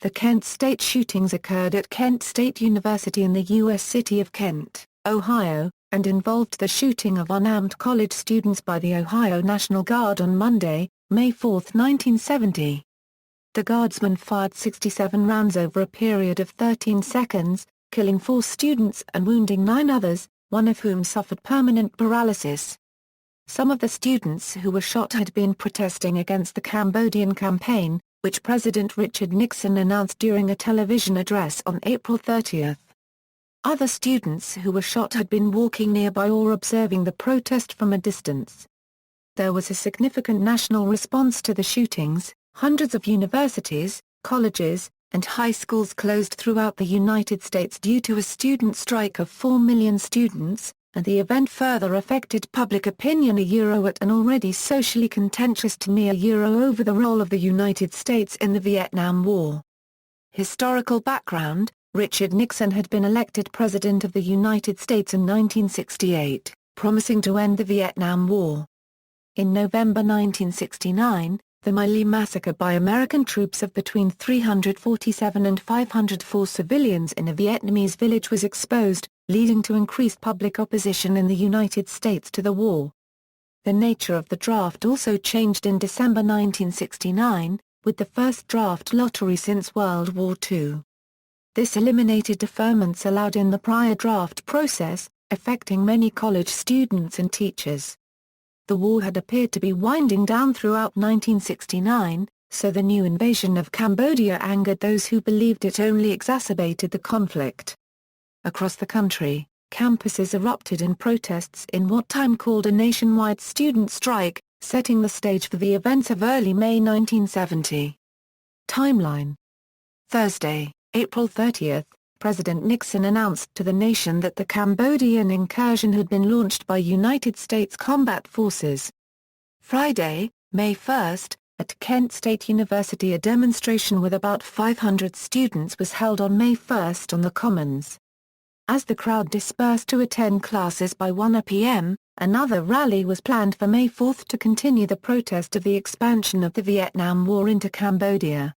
The Kent State shootings occurred at Kent State University in the U.S. city of Kent, Ohio, and involved the shooting of unarmed college students by the Ohio National Guard on Monday, May 4, 1970. The guardsmen fired 67 rounds over a period of 13 seconds, killing 4 students and wounding 9 others, one of whom suffered permanent paralysis. Some of the students who were shot had been protesting against the Cambodian Campaign, which President Richard Nixon announced during a television address on April 30. Other students who were shot had been walking nearby or observing the protest from a distance. There was a significant national response to the shootings. Hundreds of universities, colleges, and high schools closed throughout the United States due to a student strike of 4 million students, and the event further affected public opinion at an already socially contentious time over the role of the United States in the Vietnam War. Historical background: Richard Nixon had been elected President of the United States in 1968, promising to end the Vietnam War. In November 1969, the My Lai massacre by American troops of between 347 and 504 civilians in a Vietnamese village was exposed, leading to increased public opposition in the United States to the war. The nature of the draft also changed in December 1969, with the first draft lottery since World War II. This eliminated deferments allowed in the prior draft process, affecting many college students and teachers. The war had appeared to be winding down throughout 1969, so the new invasion of Cambodia angered those who believed it only exacerbated the conflict. Across the country, campuses erupted in protests in what Time called a nationwide student strike, setting the stage for the events of early May 1970. Timeline: Thursday, April 30, President Nixon announced to the nation that the Cambodian incursion had been launched by United States combat forces. Friday, May 1, at Kent State University, a demonstration with about 500 students was held on May 1 on the Commons. As the crowd dispersed to attend classes by 1 p.m., another rally was planned for May 4 to continue the protest of the expansion of the Vietnam War into Cambodia.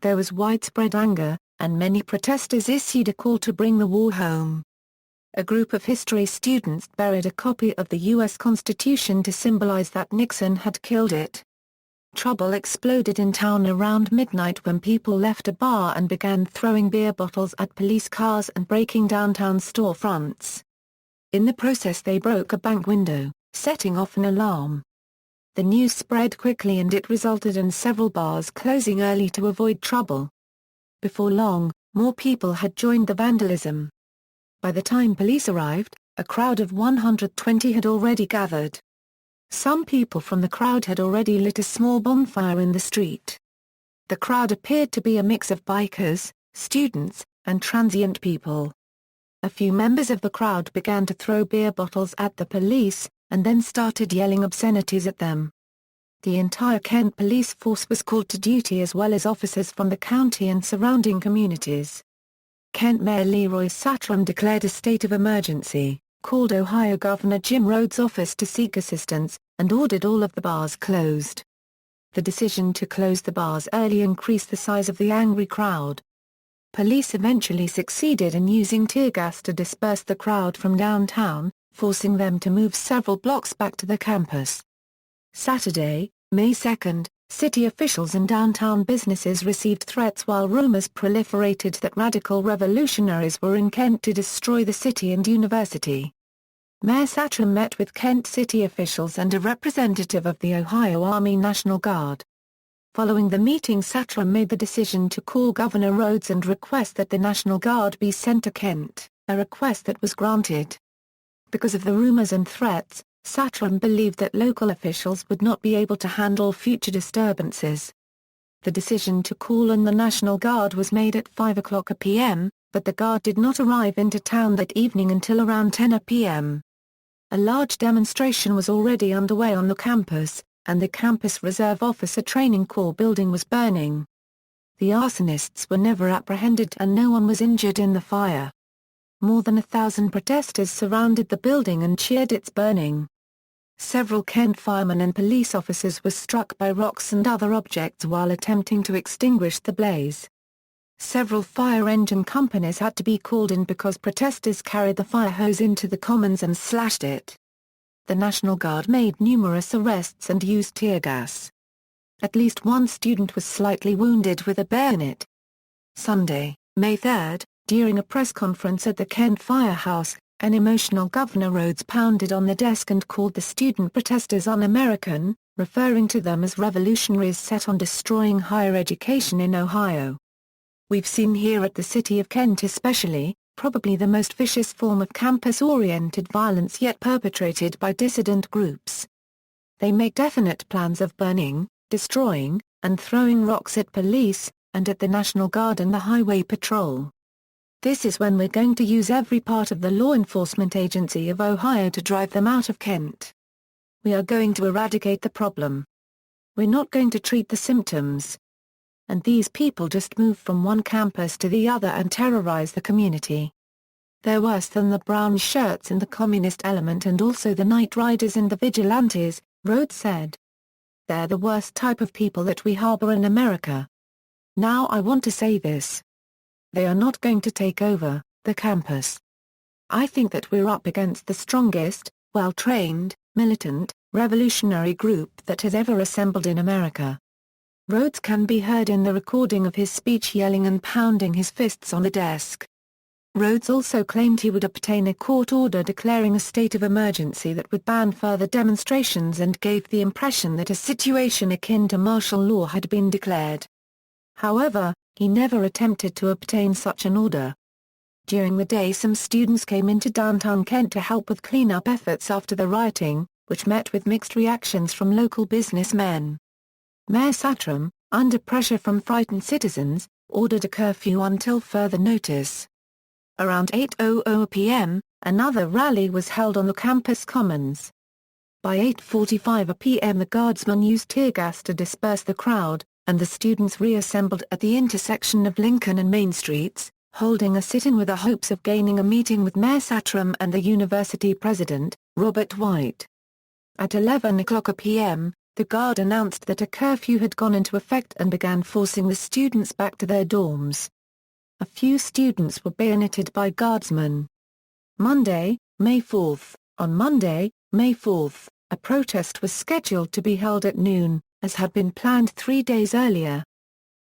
There was widespread anger, and many protesters issued a call to bring the war home. A group of history students buried a copy of the U.S. Constitution to symbolize that Nixon had killed it. Trouble exploded in town around midnight when people left a bar and began throwing beer bottles at police cars and breaking downtown storefronts. In the process they broke a bank window, setting off an alarm. The news spread quickly and it resulted in several bars closing early to avoid trouble. Before long, more people had joined the vandalism. By the time police arrived, a crowd of 120 had already gathered. Some people from the crowd had already lit a small bonfire in the street. The crowd appeared to be a mix of bikers, students, and transient people. A few members of the crowd began to throw beer bottles at the police, and then started yelling obscenities at them. The entire Kent police force was called to duty as well as officers from the county and surrounding communities. Kent Mayor Leroy Satram declared a state of emergency, called Ohio Governor Jim Rhodes' office to seek assistance, and ordered all of the bars closed. The decision to close the bars early increased the size of the angry crowd. Police eventually succeeded in using tear gas to disperse the crowd from downtown, forcing them to move several blocks back to the campus. Saturday, May 2, city officials and downtown businesses received threats while rumors proliferated that radical revolutionaries were in Kent to destroy the city and university. Mayor Satram met with Kent city officials and a representative of the Ohio Army National Guard. Following the meeting, Satram made the decision to call Governor Rhodes and request that the National Guard be sent to Kent, a request that was granted. Because of the rumors and threats, Satram believed that local officials would not be able to handle future disturbances. The decision to call on the National Guard was made at 5 p.m., but the Guard did not arrive into town that evening until around 10 p.m. A large demonstration was already underway on the campus, and the Campus Reserve Officer Training Corps building was burning. The arsonists were never apprehended and no one was injured in the fire. More than 1,000 protesters surrounded the building and cheered its burning. Several Kent firemen and police officers were struck by rocks and other objects while attempting to extinguish the blaze. Several fire engine companies had to be called in because protesters carried the fire hose into the commons and slashed it. The National Guard made numerous arrests and used tear gas. At least one student was slightly wounded with a bayonet. Sunday, May 3, during a press conference at the Kent Firehouse, an emotional Governor Rhodes pounded on the desk and called the student protesters un-American, referring to them as revolutionaries set on destroying higher education in Ohio. "We've seen here at the city of Kent especially, probably the most vicious form of campus-oriented violence yet perpetrated by dissident groups. They make definite plans of burning, destroying, and throwing rocks at police, and at the National Guard and the Highway Patrol. This is when we're going to use every part of the law enforcement agency of Ohio to drive them out of Kent. We are going to eradicate the problem. We're not going to treat the symptoms. And these people just move from one campus to the other and terrorize the community. They're worse than the brown shirts and the communist element and also the night riders and the vigilantes," Rhodes said. "They're the worst type of people that we harbor in America. Now I want to say this. They are not going to take over the campus. I think that we're up against the strongest, well-trained, militant, revolutionary group that has ever assembled in America." Rhodes can be heard in the recording of his speech yelling and pounding his fists on the desk. Rhodes also claimed he would obtain a court order declaring a state of emergency that would ban further demonstrations and gave the impression that a situation akin to martial law had been declared. However, he never attempted to obtain such an order. During the day some students came into downtown Kent to help with cleanup efforts after the rioting, which met with mixed reactions from local businessmen. Mayor Satram, under pressure from frightened citizens, ordered a curfew until further notice. Around 8:00 p.m., another rally was held on the campus commons. By 8:45 p.m. the guardsmen used tear gas to disperse the crowd, and the students reassembled at the intersection of Lincoln and Main Streets, holding a sit-in with the hopes of gaining a meeting with Mayor Satram and the university president, Robert White. At 11:00 p.m., the Guard announced that a curfew had gone into effect and began forcing the students back to their dorms. A few students were bayoneted by guardsmen. Monday, May 4. On Monday, May 4, a protest was scheduled to be held at noon, as had been planned 3 days earlier.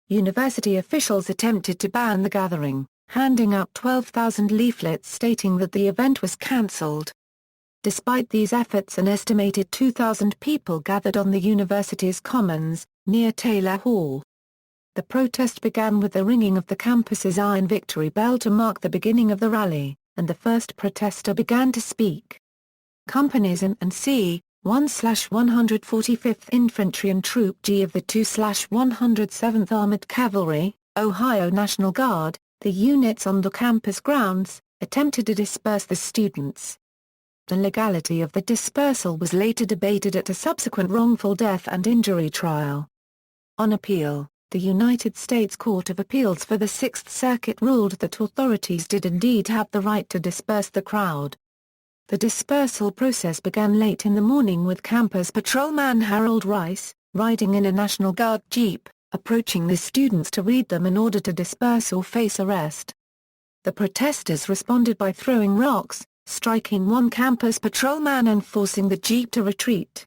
University officials attempted to ban the gathering, handing out 12,000 leaflets stating that the event was cancelled. Despite these efforts, an estimated 2,000 people gathered on the university's commons, near Taylor Hall. The protest began with the ringing of the campus's Iron Victory Bell to mark the beginning of the rally, and the first protester began to speak. Companies N and C, 1/145th Infantry and Troop G of the 2/107th Armored Cavalry, Ohio National Guard, the units on the campus grounds, attempted to disperse the students. The legality of the dispersal was later debated at a subsequent wrongful death and injury trial. On appeal, the United States Court of Appeals for the Sixth Circuit ruled that authorities did indeed have the right to disperse the crowd. The dispersal process began late in the morning with campus patrolman Harold Rice, riding in a National Guard jeep, approaching the students to read them in order to disperse or face arrest. The protesters responded by throwing rocks, striking one campus patrolman and forcing the jeep to retreat.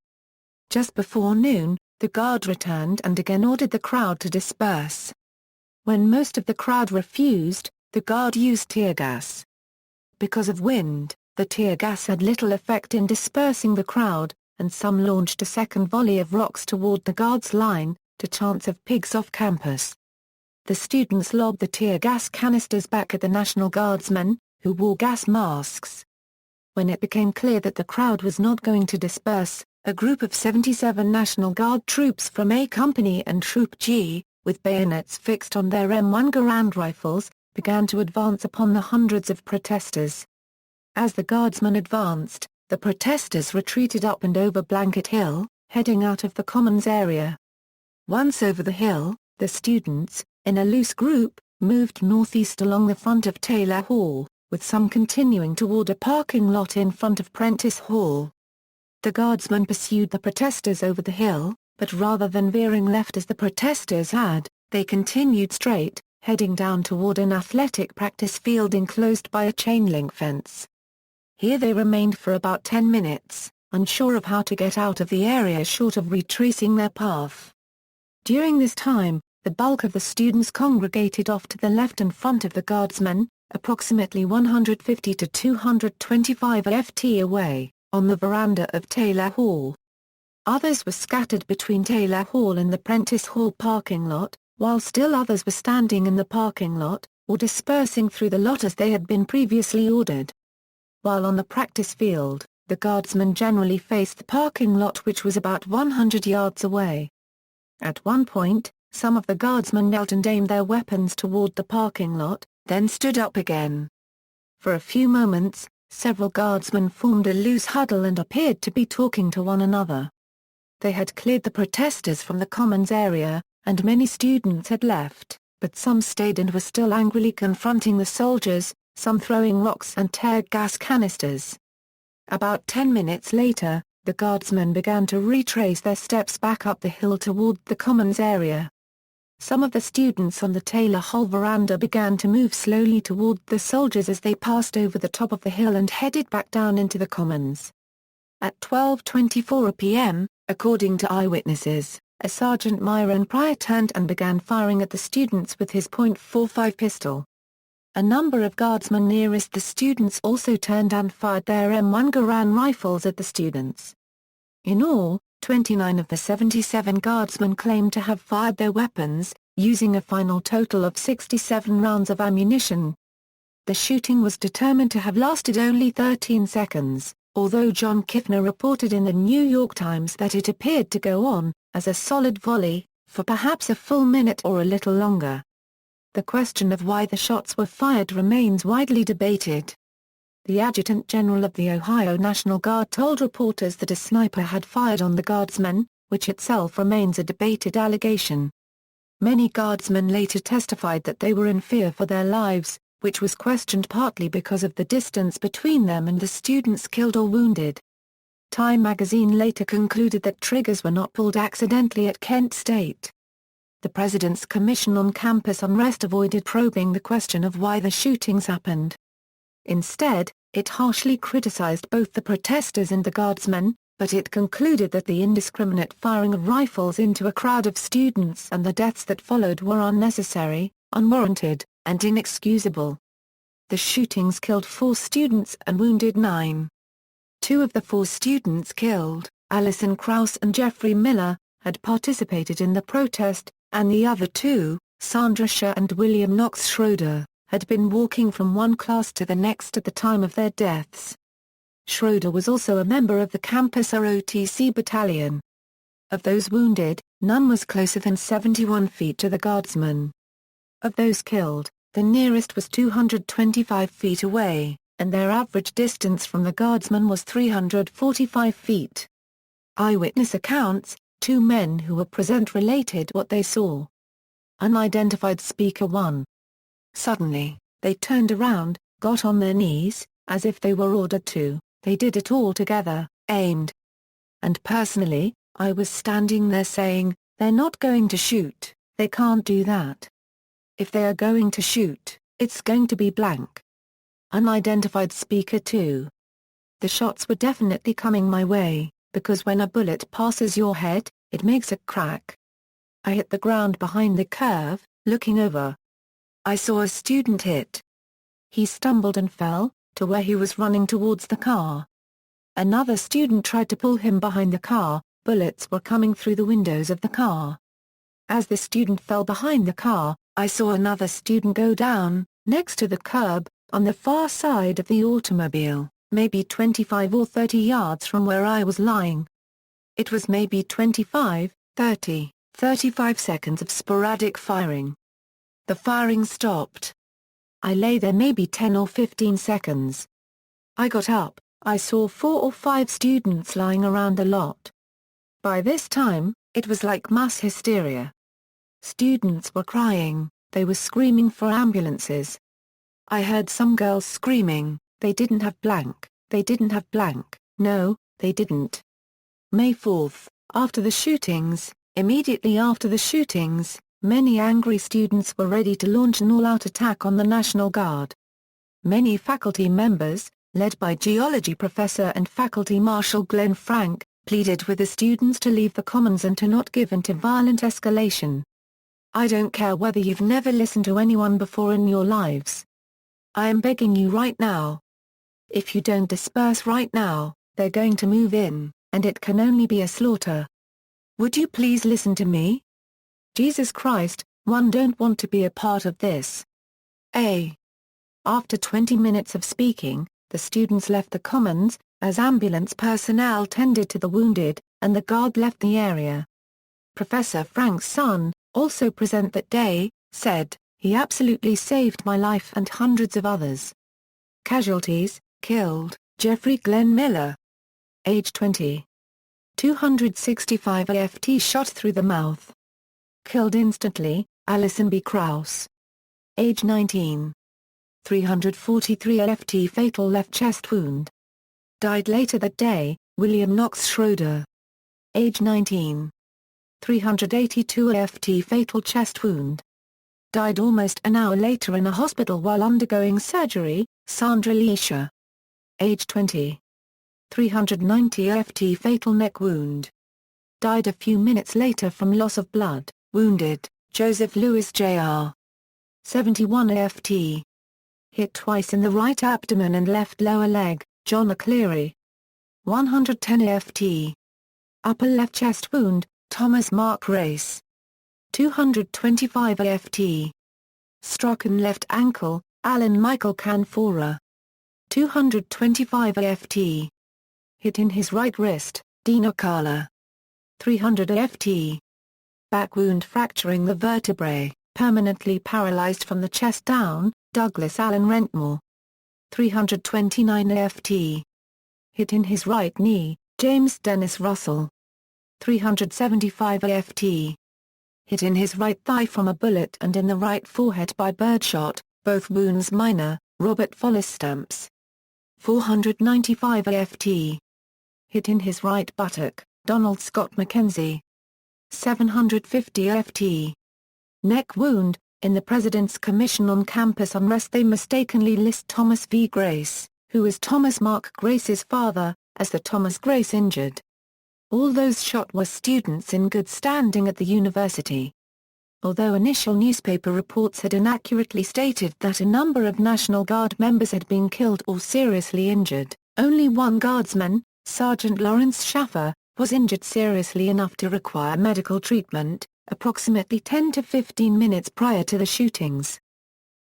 Just before noon, the Guard returned and again ordered the crowd to disperse. When most of the crowd refused, the Guard used tear gas. Because of wind, the tear gas had little effect in dispersing the crowd, and some launched a second volley of rocks toward the Guard's line, to chants of "pigs off campus." The students lobbed the tear gas canisters back at the National Guardsmen, who wore gas masks. When it became clear that the crowd was not going to disperse, a group of 77 National Guard troops from A Company and Troop G, with bayonets fixed on their M1 Garand rifles, began to advance upon the hundreds of protesters. As the Guardsmen advanced, the protesters retreated up and over Blanket Hill, heading out of the Commons area. Once over the hill, the students, in a loose group, moved northeast along the front of Taylor Hall, with some continuing toward a parking lot in front of Prentice Hall. The Guardsmen pursued the protesters over the hill, but rather than veering left as the protesters had, they continued straight, heading down toward an athletic practice field enclosed by a chain-link fence. Here they remained for about 10 minutes, unsure of how to get out of the area short of retracing their path. During this time, the bulk of the students congregated off to the left and front of the guardsmen, approximately 150 to 225 ft away, on the veranda of Taylor Hall. Others were scattered between Taylor Hall and the Prentice Hall parking lot, while still others were standing in the parking lot, or dispersing through the lot as they had been previously ordered. While on the practice field, the guardsmen generally faced the parking lot, which was about 100 yards away. At one point, some of the guardsmen knelt and aimed their weapons toward the parking lot, then stood up again. For a few moments, several guardsmen formed a loose huddle and appeared to be talking to one another. They had cleared the protesters from the commons area, and many students had left, but some stayed and were still angrily confronting the soldiers, some throwing rocks and tear gas canisters. About 10 minutes later, the guardsmen began to retrace their steps back up the hill toward the commons area. Some of the students on the Taylor Hall veranda began to move slowly toward the soldiers as they passed over the top of the hill and headed back down into the commons. At 12:24 p.m., according to eyewitnesses, a Sergeant Myron Pryor turned and began firing at the students with his .45 pistol. A number of guardsmen nearest the students also turned and fired their M1 Garand rifles at the students. In all, 29 of the 77 guardsmen claimed to have fired their weapons, using a final total of 67 rounds of ammunition. The shooting was determined to have lasted only 13 seconds, although John Kiffner reported in the New York Times that it appeared to go on, as a solid volley, for perhaps a full minute or a little longer. The question of why the shots were fired remains widely debated. The Adjutant General of the Ohio National Guard told reporters that a sniper had fired on the guardsmen, which itself remains a debated allegation. Many guardsmen later testified that they were in fear for their lives, which was questioned partly because of the distance between them and the students killed or wounded. Time magazine later concluded that triggers were not pulled accidentally at Kent State. The President's Commission on Campus Unrest avoided probing the question of why the shootings happened. Instead, it harshly criticized both the protesters and the guardsmen, but it concluded that the indiscriminate firing of rifles into a crowd of students and the deaths that followed were unnecessary, unwarranted, and inexcusable. The shootings killed 4 students and wounded 9. 2 of the 4 students killed, Allison Krause and Jeffrey Miller, had participated in the protest, and the other 2, Sandra Scher and William Knox Schroeder, had been walking from one class to the next at the time of their deaths. Schroeder was also a member of the campus ROTC battalion. Of those wounded, none was closer than 71 feet to the guardsmen. Of those killed, the nearest was 225 feet away, and their average distance from the guardsmen was 345 feet. Eyewitness accounts, 2 men who were present related what they saw. Unidentified speaker 1. Suddenly, they turned around, got on their knees, as if they were ordered to, they did it all together, aimed. And personally, I was standing there saying, they're not going to shoot, they can't do that. If they are going to shoot, it's going to be blank. Unidentified speaker 2. The shots were definitely coming my way, because when a bullet passes your head, it makes a crack. I hit the ground behind the curve, looking over. I saw a student hit. He stumbled and fell, to where he was running towards the car. Another student tried to pull him behind the car, bullets were coming through the windows of the car. As the student fell behind the car, I saw another student go down, next to the curb, on the far side of the automobile, maybe 25 or 30 yards from where I was lying. It was maybe 25, 30, 35 seconds of sporadic firing. The firing stopped. I lay there maybe 10 or 15 seconds. I got up, I saw 4 or 5 students lying around the lot. By this time, it was like mass hysteria. Students were crying, they were screaming for ambulances. I heard some girls screaming, they didn't have blank, they didn't have blank, no, they didn't. May 4th, after the shootings, immediately after the shootings, Many angry students were ready to launch an all-out attack on the National Guard. Many faculty members, led by geology professor and faculty marshal Glenn Frank, pleaded with the students to leave the commons and to not give in to violent escalation. "I don't care whether you've never listened to anyone before in your lives. I am begging you right now. If you don't disperse right now, they're going to move in, and it can only be a slaughter. Would you please listen to me? Jesus Christ, one don't want to be a part of this." After 20 minutes of speaking, the students left the commons, as ambulance personnel tended to the wounded, and the guard left the area. Professor Frank's son, also present that day, said, "He absolutely saved my life and hundreds of others." Casualties: killed, Jeffrey Glenn Miller. Age 20. 265 AFT shot through the mouth. Killed instantly, Allison B. Krause. Age 19. 343 AFT fatal left chest wound. Died later that day, William Knox Schroeder. Age 19. 382 AFT fatal chest wound. Died almost an hour later in a hospital while undergoing surgery, Sandra Leisha. Age 20. 390 AFT fatal neck wound. Died a few minutes later from loss of blood. Wounded, Joseph Lewis Jr. 71 AFT. Hit twice in the right abdomen and left lower leg, John O'Cleary. 110 AFT. Upper left chest wound, Thomas Mark Race. 225 AFT. Struck in left ankle, Alan Michael Canfora. 225 AFT. Hit in his right wrist, Dean O'Cala. 300 AFT. Back wound fracturing the vertebrae, permanently paralyzed from the chest down, Douglas Allen Rentmore. 329 AFT. Hit in his right knee, James Dennis Russell. 375 AFT. Hit in his right thigh from a bullet and in the right forehead by birdshot, both wounds minor, Robert Follis Stamps. 495 AFT. Hit in his right buttock, Donald Scott Mackenzie. 750 AFT. Neck wound, in the President's Commission on Campus Unrest they mistakenly list Thomas V. Grace, who is Thomas Mark Grace's father, as the Thomas Grace injured. All those shot were students in good standing at the university. Although initial newspaper reports had inaccurately stated that a number of National Guard members had been killed or seriously injured, only one guardsman, Sergeant Lawrence Schaffer, was injured seriously enough to require medical treatment, approximately 10 to 15 minutes prior to the shootings.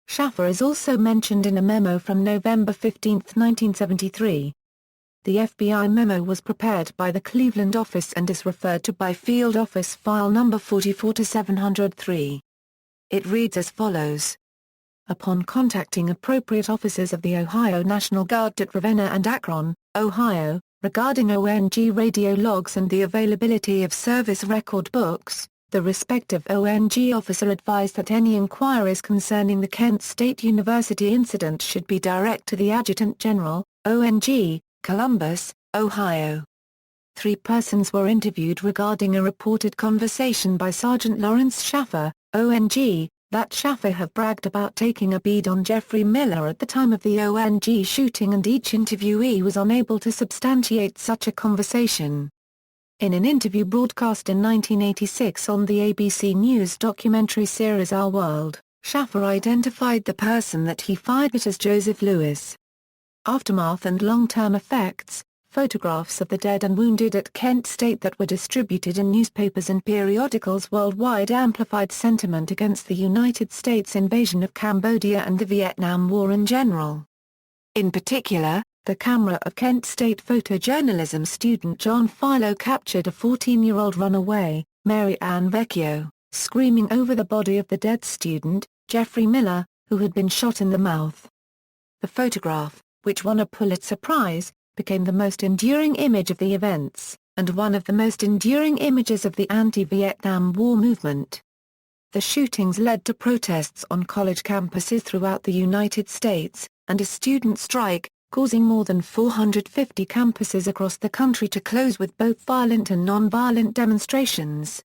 Schaffer is also mentioned in a memo from November 15, 1973. The FBI memo was prepared by the Cleveland office and is referred to by Field Office File No. 44-703. It reads as follows. Upon contacting appropriate officers of the Ohio National Guard at Ravenna and Akron, Ohio, regarding ONG radio logs and the availability of service record books, the respective ONG officer advised that any inquiries concerning the Kent State University incident should be direct to the Adjutant General, ONG, Columbus, Ohio. 3 persons were interviewed regarding a reported conversation by Sergeant Lawrence Schaffer, ONG, that Schaffer had bragged about taking a bead on Jeffrey Miller at the time of the ONG shooting, and each interviewee was unable to substantiate such a conversation. In an interview broadcast in 1986 on the ABC News documentary series Our World, Schaffer identified the person that he fired at as Joseph Lewis. Aftermath and long-term effects. Photographs of the dead and wounded at Kent State that were distributed in newspapers and periodicals worldwide amplified sentiment against the United States invasion of Cambodia and the Vietnam War in general. In particular, the camera of Kent State photojournalism student John Philo captured a 14-year-old runaway, Mary Ann Vecchio, screaming over the body of the dead student, Jeffrey Miller, who had been shot in the mouth. The photograph, which won a Pulitzer Prize, became the most enduring image of the events, and one of the most enduring images of the anti-Vietnam War movement. The shootings led to protests on college campuses throughout the United States, and a student strike, causing more than 450 campuses across the country to close with both violent and non-violent demonstrations.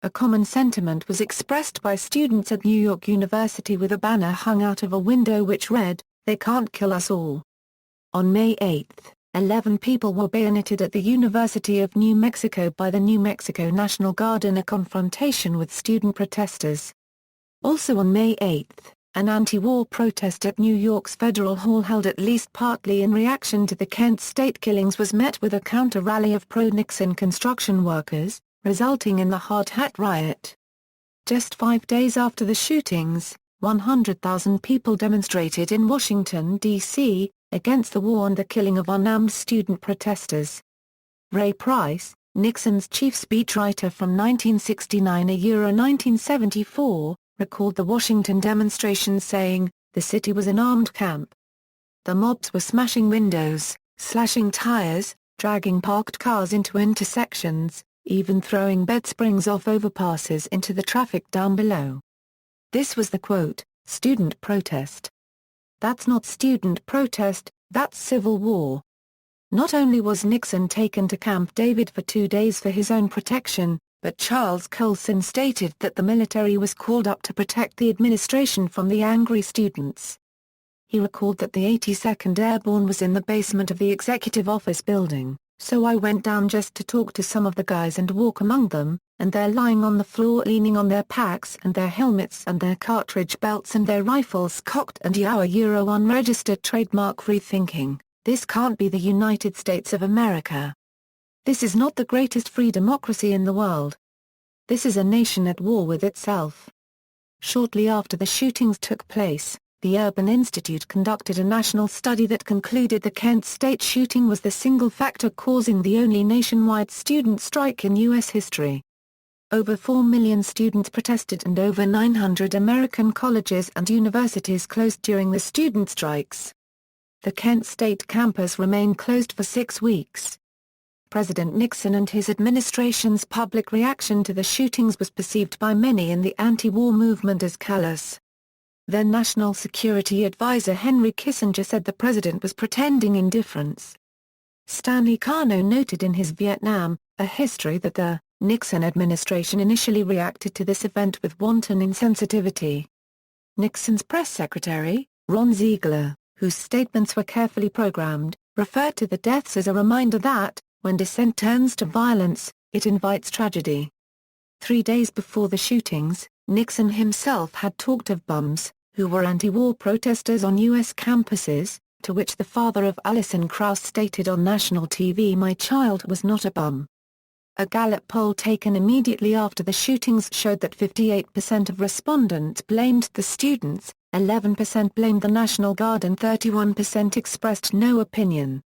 A common sentiment was expressed by students at New York University with a banner hung out of a window which read, "They can't kill us all." On May 8, 11 people were bayoneted at the University of New Mexico by the New Mexico National Guard in a confrontation with student protesters. Also on May 8, an anti-war protest at New York's Federal Hall held at least partly in reaction to the Kent State killings was met with a counter-rally of pro-Nixon construction workers, resulting in the Hard Hat riot. Just 5 days after the shootings, 100,000 people demonstrated in Washington, D.C., against the war and the killing of unarmed student protesters. Ray Price, Nixon's chief speechwriter from 1969–1974, recalled the Washington demonstrations saying, "The city was an armed camp. The mobs were smashing windows, slashing tires, dragging parked cars into intersections, even throwing bed springs off overpasses into the traffic down below." This was the quote, "student protest. That's not student protest, that's civil war." Not only was Nixon taken to Camp David for 2 days for his own protection, but Charles Colson stated that the military was called up to protect the administration from the angry students. He recalled that the 82nd Airborne was in the basement of the executive office building, "So I went down just to talk to some of the guys and walk among them, and they're lying on the floor leaning on their packs and their helmets and their cartridge belts and their rifles cocked and Euro unregistered trademark free thinking, this can't be the United States of America. This is not the greatest free democracy in the world. This is a nation at war with itself." Shortly after the shootings took place, the Urban Institute conducted a national study that concluded the Kent State shooting was the single factor causing the only nationwide student strike in U.S. history. Over 4 million students protested and over 900 American colleges and universities closed during the student strikes. The Kent State campus remained closed for 6 weeks. President Nixon and his administration's public reaction to the shootings was perceived by many in the anti-war movement as callous. Then National Security Advisor Henry Kissinger said the president was pretending indifference. Stanley Kano noted in his Vietnam, A History that the Nixon administration initially reacted to this event with wanton insensitivity. Nixon's press secretary, Ron Ziegler, whose statements were carefully programmed, referred to the deaths as a reminder that, when dissent turns to violence, it invites tragedy. 3 days before the shootings, Nixon himself had talked of bums, who were anti-war protesters on U.S. campuses, to which the father of Alison Krauss stated on national TV, "My child was not a bum." A Gallup poll taken immediately after the shootings showed that 58% of respondents blamed the students, 11% blamed the National Guard and 31% expressed no opinion.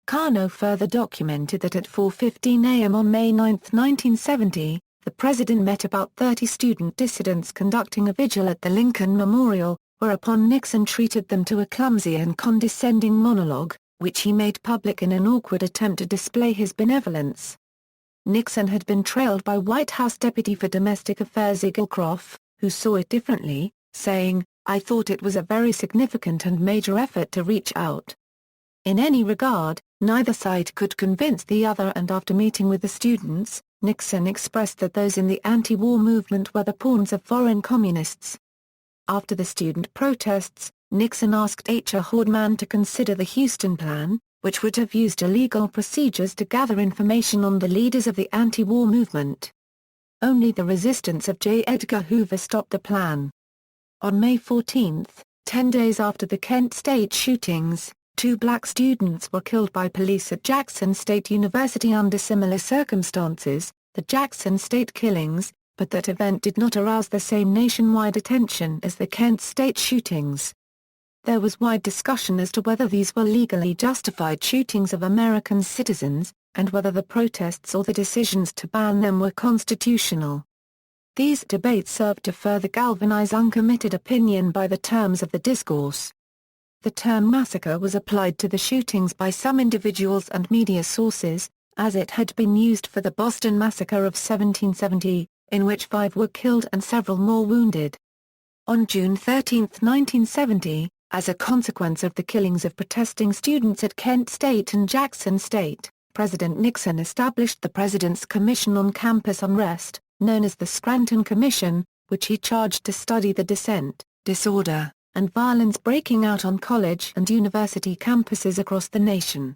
Kano further documented that at 4:15 a.m. on May 9, 1970, the president met about 30 student dissidents conducting a vigil at the Lincoln Memorial, whereupon Nixon treated them to a clumsy and condescending monologue, which he made public in an awkward attempt to display his benevolence. Nixon had been trailed by White House Deputy for Domestic Affairs Eaglecroft, who saw it differently, saying, "I thought it was a very significant and major effort to reach out." In any regard, neither side could convince the other, and after meeting with the students, Nixon expressed that those in the anti-war movement were the pawns of foreign communists. After the student protests, Nixon asked H.R. Haldeman to consider the Houston Plan, which would have used illegal procedures to gather information on the leaders of the anti-war movement. Only the resistance of J. Edgar Hoover stopped the plan. On May 14, 10 days after the Kent State shootings, 2 black students were killed by police at Jackson State University under similar circumstances, the Jackson State killings, but that event did not arouse the same nationwide attention as the Kent State shootings. There was wide discussion as to whether these were legally justified shootings of American citizens, and whether the protests or the decisions to ban them were constitutional. These debates served to further galvanize uncommitted opinion by the terms of the discourse. The term massacre was applied to the shootings by some individuals and media sources, as it had been used for the Boston Massacre of 1770, in which 5 were killed and several more wounded. On June 13, 1970, as a consequence of the killings of protesting students at Kent State and Jackson State, President Nixon established the President's Commission on Campus Unrest, known as the Scranton Commission, which he charged to study the dissent, disorder, and violence breaking out on college and university campuses across the nation.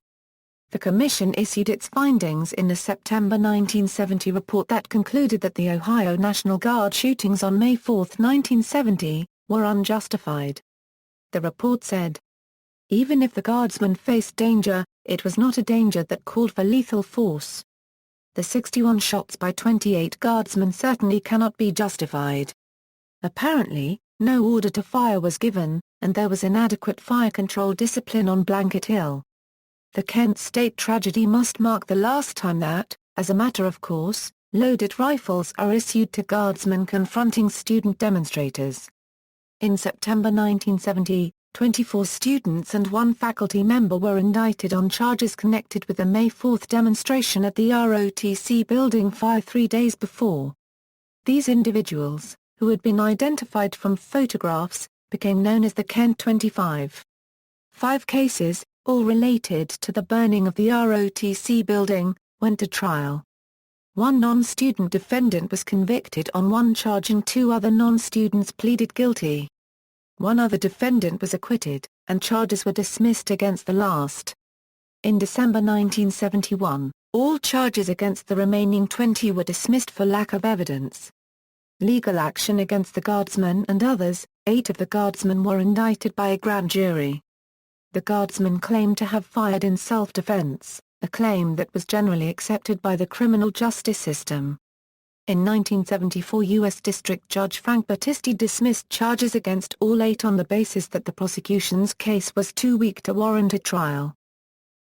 The Commission issued its findings in the September 1970 report that concluded that the Ohio National Guard shootings on May 4, 1970, were unjustified. The report said, "Even if the guardsmen faced danger, it was not a danger that called for lethal force. The 61 shots by 28 guardsmen certainly cannot be justified. Apparently, no order to fire was given, and there was inadequate fire control discipline on Blanket Hill. The Kent State tragedy must mark the last time that, as a matter of course, loaded rifles are issued to guardsmen confronting student demonstrators." In September 1970, 24 students and one faculty member were indicted on charges connected with the May 4 demonstration at the ROTC building fire 3 days before. These individuals, who had been identified from photographs, became known as the Kent 25. 5 cases, all related to the burning of the ROTC building, went to trial. One non-student defendant was convicted on one charge and 2 other non-students pleaded guilty. One other defendant was acquitted, and charges were dismissed against the last. In December 1971, all charges against the remaining 20 were dismissed for lack of evidence. Legal action against the guardsmen and others, 8 of the guardsmen were indicted by a grand jury. The guardsmen claimed to have fired in self-defense, a claim that was generally accepted by the criminal justice system. In 1974, U.S. District Judge Frank Battisti dismissed charges against all 8 on the basis that the prosecution's case was too weak to warrant a trial.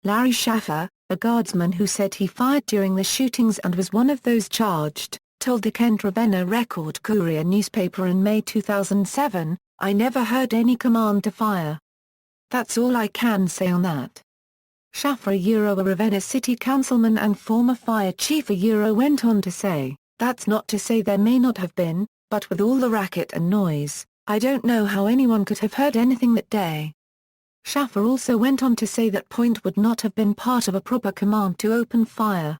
Larry Schaffer, a guardsman who said he fired during the shootings and was one of those charged, told the Kent Ravenna Record Courier newspaper in May 2007, "I never heard any command to fire. That's all I can say on that." Schaffer a Ravenna city councilman and former fire chief went on to say, "That's not to say there may not have been, but with all the racket and noise, I don't know how anyone could have heard anything that day." Schaffer also went on to say that point would not have been part of a proper command to open fire.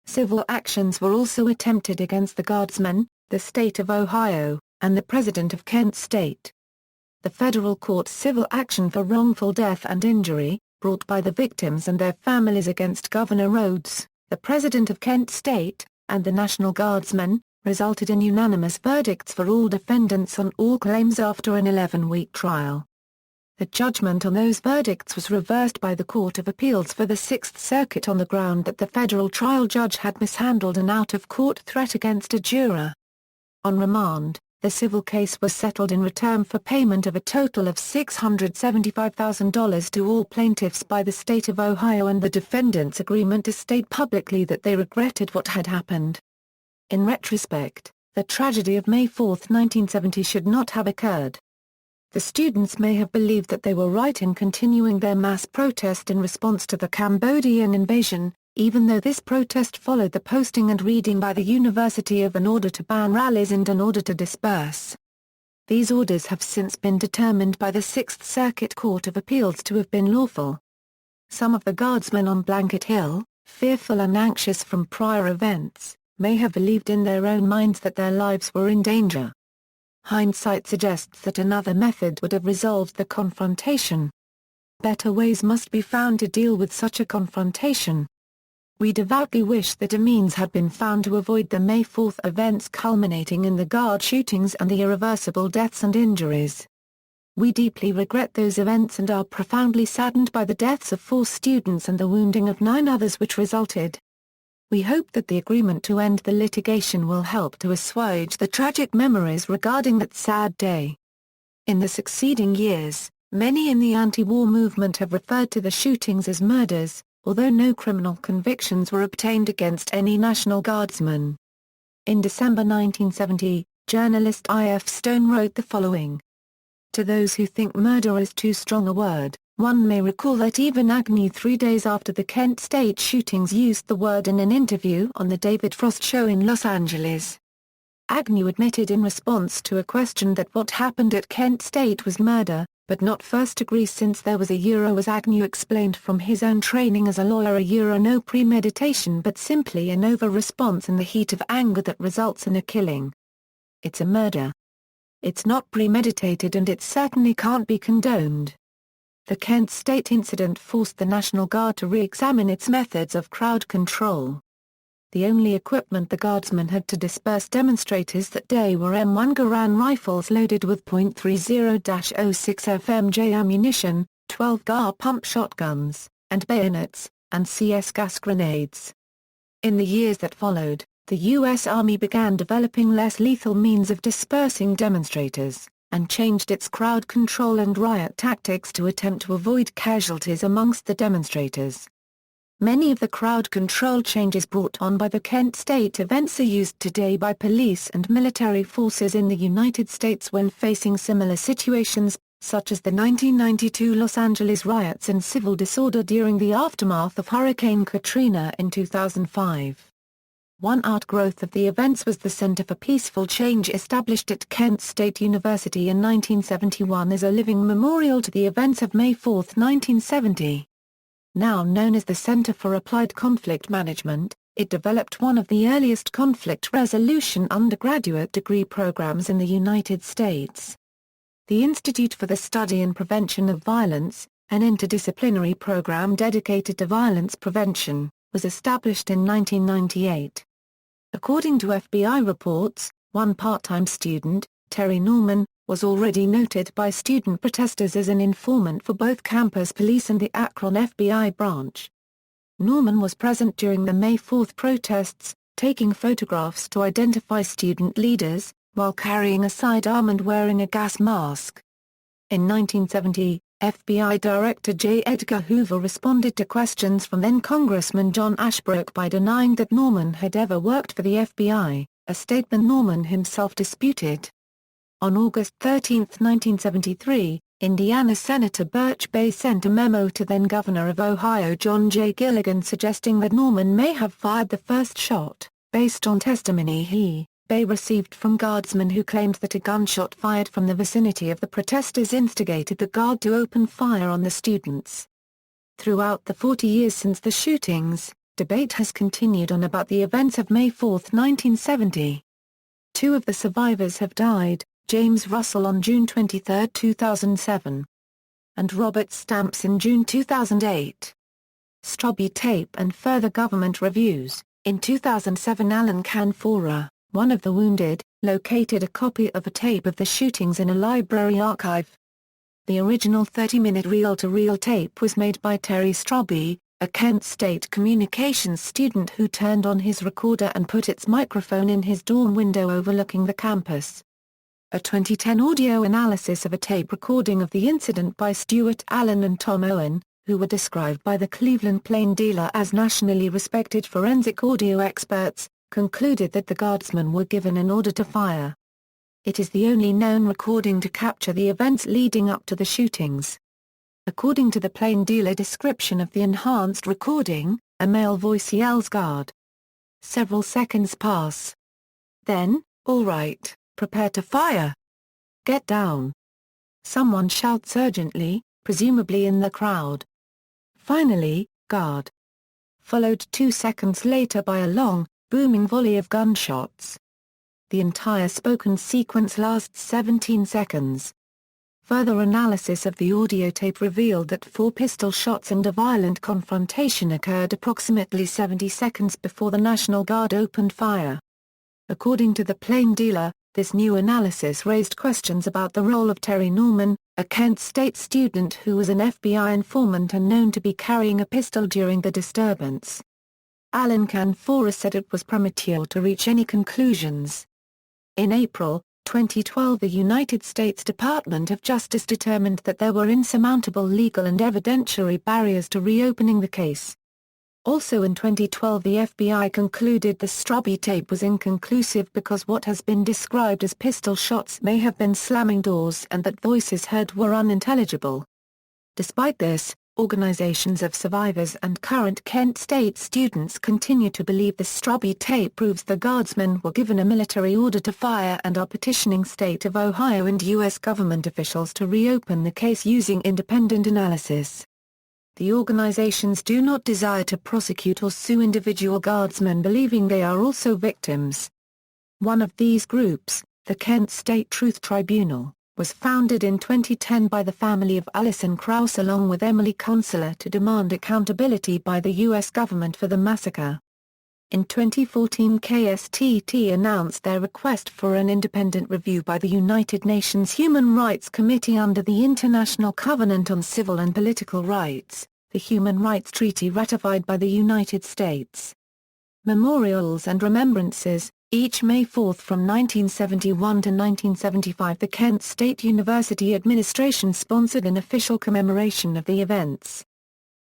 Civil actions were also attempted against the guardsmen, the state of Ohio, and the president of Kent State. The federal court civil action for wrongful death and injury, brought by the victims and their families against Governor Rhodes, the president of Kent State, and the National Guardsmen, resulted in unanimous verdicts for all defendants on all claims after an 11-week trial. The judgment on those verdicts was reversed by the Court of Appeals for the Sixth Circuit on the ground that the federal trial judge had mishandled an out-of-court threat against a juror. On remand, the civil case was settled in return for payment of a total of $675,000 to all plaintiffs by the state of Ohio and the defendants' agreement to state publicly that they regretted what had happened. In retrospect, the tragedy of May 4, 1970 should not have occurred. The students may have believed that they were right in continuing their mass protest in response to the Cambodian invasion, even though this protest followed the posting and reading by the University of an order to ban rallies and an order to disperse. These orders have since been determined by the Sixth Circuit Court of Appeals to have been lawful. Some of the guardsmen on Blanket Hill, fearful and anxious from prior events, may have believed in their own minds that their lives were in danger. Hindsight suggests that another method would have resolved the confrontation. Better ways must be found to deal with such a confrontation. We devoutly wish that a means had been found to avoid the May 4 events culminating in the guard shootings and the irreversible deaths and injuries. We deeply regret those events and are profoundly saddened by the deaths of 4 students and the wounding of 9 others which resulted. We hope that the agreement to end the litigation will help to assuage the tragic memories regarding that sad day. In the succeeding years, many in the anti-war movement have referred to the shootings as murders, although no criminal convictions were obtained against any National Guardsmen. In December 1970, journalist I.F. Stone wrote the following. To those who think murder is too strong a word, one may recall that even Agnew 3 days after the Kent State shootings used the word in an interview on The David Frost Show in Los Angeles. Agnew admitted in response to a question that what happened at Kent State was murder, but not first degree, since there was as Agnew explained from his own training as a lawyer, no premeditation but simply an over-response in the heat of anger that results in a killing. It's a murder. It's not premeditated and it certainly can't be condoned. The Kent State incident forced the National Guard to re-examine its methods of crowd control. The only equipment the guardsmen had to disperse demonstrators that day were M1 Garand rifles loaded with .30-06 FMJ ammunition, 12 Gar pump shotguns, and bayonets, and CS gas grenades. In the years that followed, the U.S. Army began developing less lethal means of dispersing demonstrators, and changed its crowd control and riot tactics to attempt to avoid casualties amongst the demonstrators. Many of the crowd control changes brought on by the Kent State events are used today by police and military forces in the United States when facing similar situations, such as the 1992 Los Angeles riots and civil disorder during the aftermath of Hurricane Katrina in 2005. One outgrowth of the events was the Center for Peaceful Change, established at Kent State University in 1971 as a living memorial to the events of May 4, 1970. Now known as the Center for Applied Conflict Management, it developed one of the earliest conflict resolution undergraduate degree programs in the United States. The Institute for the Study and Prevention of Violence, an interdisciplinary program dedicated to violence prevention, was established in 1998. According to FBI reports, one part-time student, Terry Norman, was already noted by student protesters as an informant for both campus police and the Akron FBI branch. Norman was present during the May 4 protests, taking photographs to identify student leaders, while carrying a sidearm and wearing a gas mask. In 1970, FBI Director J. Edgar Hoover responded to questions from then-Congressman John Ashbrook by denying that Norman had ever worked for the FBI, a statement Norman himself disputed. On August 13, 1973, Indiana Senator Birch Bayh sent a memo to then-Governor of Ohio John J. Gilligan suggesting that Norman may have fired the first shot, based on testimony Bayh received from guardsmen who claimed that a gunshot fired from the vicinity of the protesters instigated the guard to open fire on the students. Throughout the 40 years since the shootings, debate has continued on about the events of May 4, 1970. Two of the survivors have died, James Russell on June 23, 2007, and Robert Stamps in June 2008. Strawberry tape and further government reviews. In 2007, Alan Canfora, one of the wounded, located a copy of a tape of the shootings in a library archive. The original 30-minute reel-to-reel tape was made by Terry Strawberry, a Kent State communications student who turned on his recorder and put its microphone in his dorm window overlooking the campus. A 2010 audio analysis of a tape recording of the incident by Stuart Allen and Tom Owen, who were described by the Cleveland Plain Dealer as nationally respected forensic audio experts, concluded that the guardsmen were given an order to fire. It is the only known recording to capture the events leading up to the shootings. According to the Plain Dealer description of the enhanced recording, a male voice yells "Guard." Several seconds pass. Then, "All right. Prepare to fire. Get down." Someone shouts urgently, presumably in the crowd. Finally, "Guard." Followed 2 seconds later by a long, booming volley of gunshots. The entire spoken sequence lasts 17 seconds. Further analysis of the audio tape revealed that 4 pistol shots and a violent confrontation occurred approximately 70 seconds before the National Guard opened fire. According to the Plain Dealer, this new analysis raised questions about the role of Terry Norman, a Kent State student who was an FBI informant and known to be carrying a pistol during the disturbance. Alan Canfora said it was premature to reach any conclusions. In April 2012, the United States Department of Justice determined that there were insurmountable legal and evidentiary barriers to reopening the case. Also in 2012, the FBI concluded the Strawberry tape was inconclusive because what has been described as pistol shots may have been slamming doors and that voices heard were unintelligible. Despite this, Organizations of survivors and current Kent State students continue to believe the Strawberry tape proves the guardsmen were given a military order to fire and are petitioning State of Ohio and U.S. government officials to reopen the case using independent analysis. The organizations do not desire to prosecute or sue individual guardsmen, believing they are also victims. One of these groups, the Kent State Truth Tribunal, was founded in 2010 by the family of Alison Krauss along with Emily Consular to demand accountability by the U.S. government for the massacre. In 2014, KSTT announced their request for an independent review by the United Nations Human Rights Committee under the International Covenant on Civil and Political Rights, the human rights treaty ratified by the United States. Memorials and remembrances. Each May 4 from 1971 to 1975, the Kent State University administration sponsored an official commemoration of the events.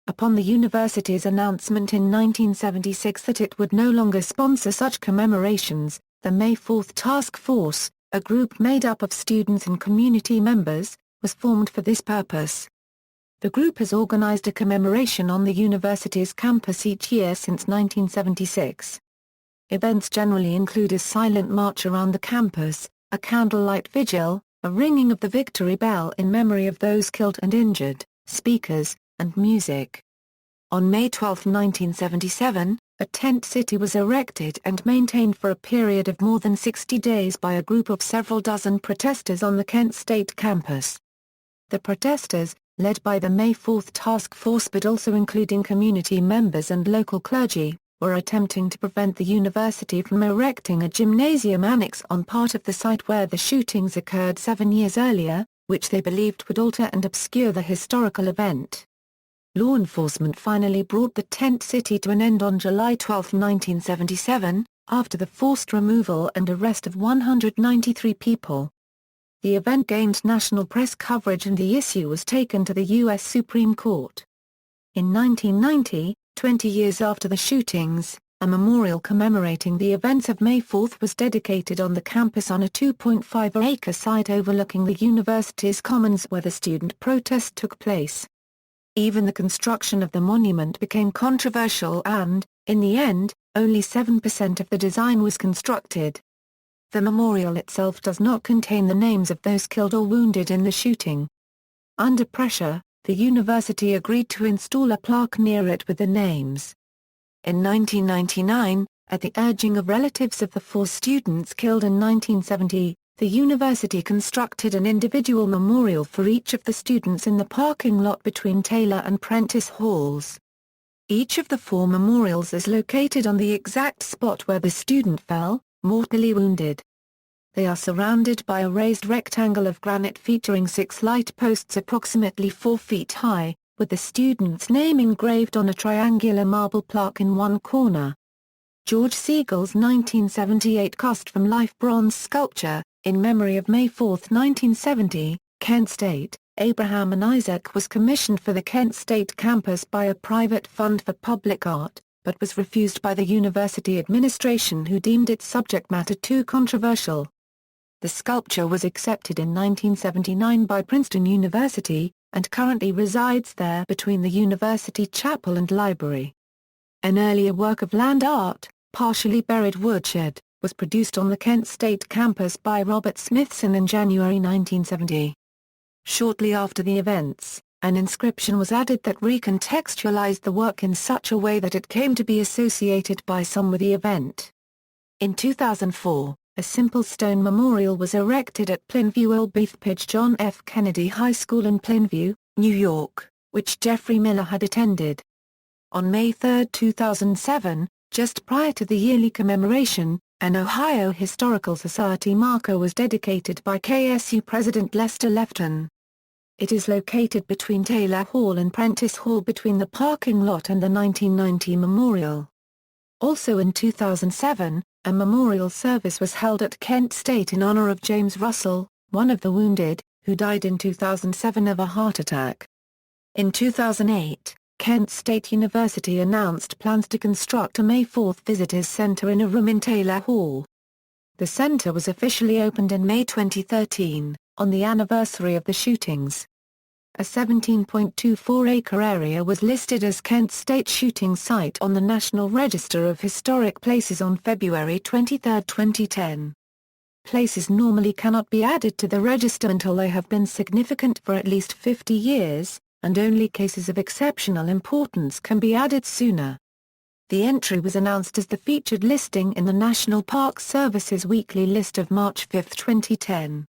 Upon the university's announcement in 1976 that it would no longer sponsor such commemorations, the May 4 Task Force, a group made up of students and community members, was formed for this purpose. The group has organized a commemoration on the university's campus each year since 1976. Events generally include a silent march around the campus, a candlelight vigil, a ringing of the victory bell in memory of those killed and injured, speakers, and music. On May 12, 1977, a tent city was erected and maintained for a period of more than 60 days by a group of several dozen protesters on the Kent State campus. The protesters, led by the May 4 Task Force but also including community members and local clergy, were attempting to prevent the university from erecting a gymnasium annex on part of the site where the shootings occurred 7 years earlier, which they believed would alter and obscure the historical event. Law enforcement finally brought the tent city to an end on July 12, 1977, after the forced removal and arrest of 193 people. The event gained national press coverage and the issue was taken to the U.S. Supreme Court. In 1990, 20 years after the shootings, a memorial commemorating the events of May 4 was dedicated on the campus on a 2.5-acre site overlooking the university's commons where the student protest took place. Even the construction of the monument became controversial and, in the end, only 7% of the design was constructed. The memorial itself does not contain the names of those killed or wounded in the shooting. Under pressure, the university agreed to install a plaque near it with the names. In 1999, at the urging of relatives of the 4 students killed in 1970, the university constructed an individual memorial for each of the students in the parking lot between Taylor and Prentice Halls. Each of the 4 memorials is located on the exact spot where the student fell, mortally wounded. They are surrounded by a raised rectangle of granite featuring 6 light posts approximately 4 feet high, with the student's name engraved on a triangular marble plaque in one corner. George Siegel's 1978 cast-from-life bronze sculpture, in memory of May 4, 1970, Kent State, Abraham and Isaac, was commissioned for the Kent State campus by a private fund for public art, but was refused by the university administration who deemed its subject matter too controversial. The sculpture was accepted in 1979 by Princeton University, and currently resides there between the university chapel and library. An earlier work of land art, partially buried woodshed, was produced on the Kent State campus by Robert Smithson in January 1970. Shortly after the events, an inscription was added that recontextualized the work in such a way that it came to be associated by some with the event. In 2004, a simple stone memorial was erected at Plainview Old Bethpage John F. Kennedy High School in Plainview, New York, which Jeffrey Miller had attended. On May 3, 2007, just prior to the yearly commemoration, an Ohio Historical Society marker was dedicated by KSU President Lester Lefton. It is located between Taylor Hall and Prentice Hall between the parking lot and the 1990 memorial. Also in 2007, a memorial service was held at Kent State in honor of James Russell, one of the wounded, who died in 2007 of a heart attack. In 2008, Kent State University announced plans to construct a May 4 Visitors Center in a room in Taylor Hall. The center was officially opened in May 2013, on the anniversary of the shootings. a 17.24-acre area was listed as Kent State shooting site on the National Register of Historic Places on February 23, 2010. Places normally cannot be added to the register until they have been significant for at least 50 years, and only cases of exceptional importance can be added sooner. The entry was announced as the featured listing in the National Park Service's weekly list of March 5, 2010.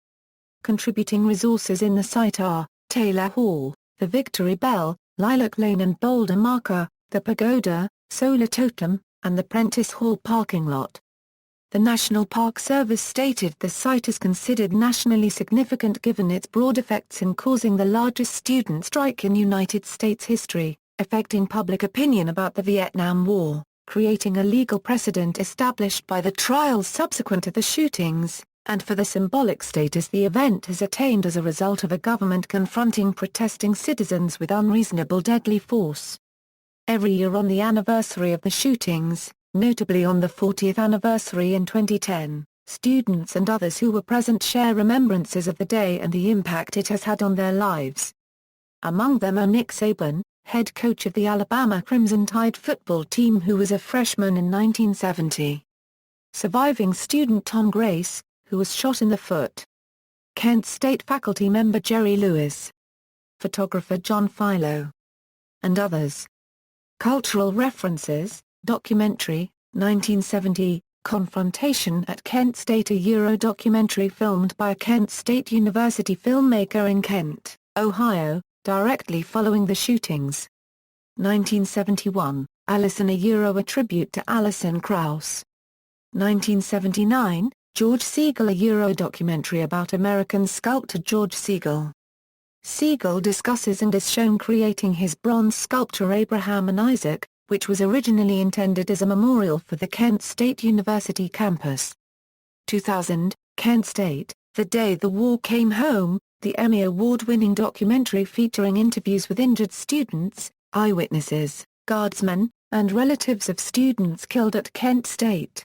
Contributing resources in the site are Taylor Hall, the Victory Bell, Lilac Lane and Boulder Marker, the Pagoda, Solar Totem, and the Prentice Hall parking lot. The National Park Service stated the site is considered nationally significant given its broad effects in causing the largest student strike in United States history, affecting public opinion about the Vietnam War, creating a legal precedent established by the trials subsequent to the shootings, and for the symbolic status the event has attained as a result of a government confronting protesting citizens with unreasonable deadly force. Every year on the anniversary of the shootings, notably on the 40th anniversary in 2010, students and others who were present share remembrances of the day and the impact it has had on their lives. Among them are Nick Saban, head coach of the Alabama Crimson Tide football team who was a freshman in 1970. Surviving student Tom Grace, who was shot in the foot. Kent State faculty member Jerry Lewis. Photographer John Philo. And others. Cultural references, documentary, 1970, Confrontation at Kent State, a Euro documentary filmed by a Kent State University filmmaker in Kent, Ohio, directly following the shootings. 1971, Alison, a Euro, a tribute to Alison Krauss. 1979, George Segal, a Euro documentary about American sculptor George Segal. Segal discusses and is shown creating his bronze sculpture Abraham and Isaac, which was originally intended as a memorial for the Kent State University campus. 2000, Kent State, The Day the War Came Home, the Emmy Award-winning documentary featuring interviews with injured students, eyewitnesses, guardsmen, and relatives of students killed at Kent State.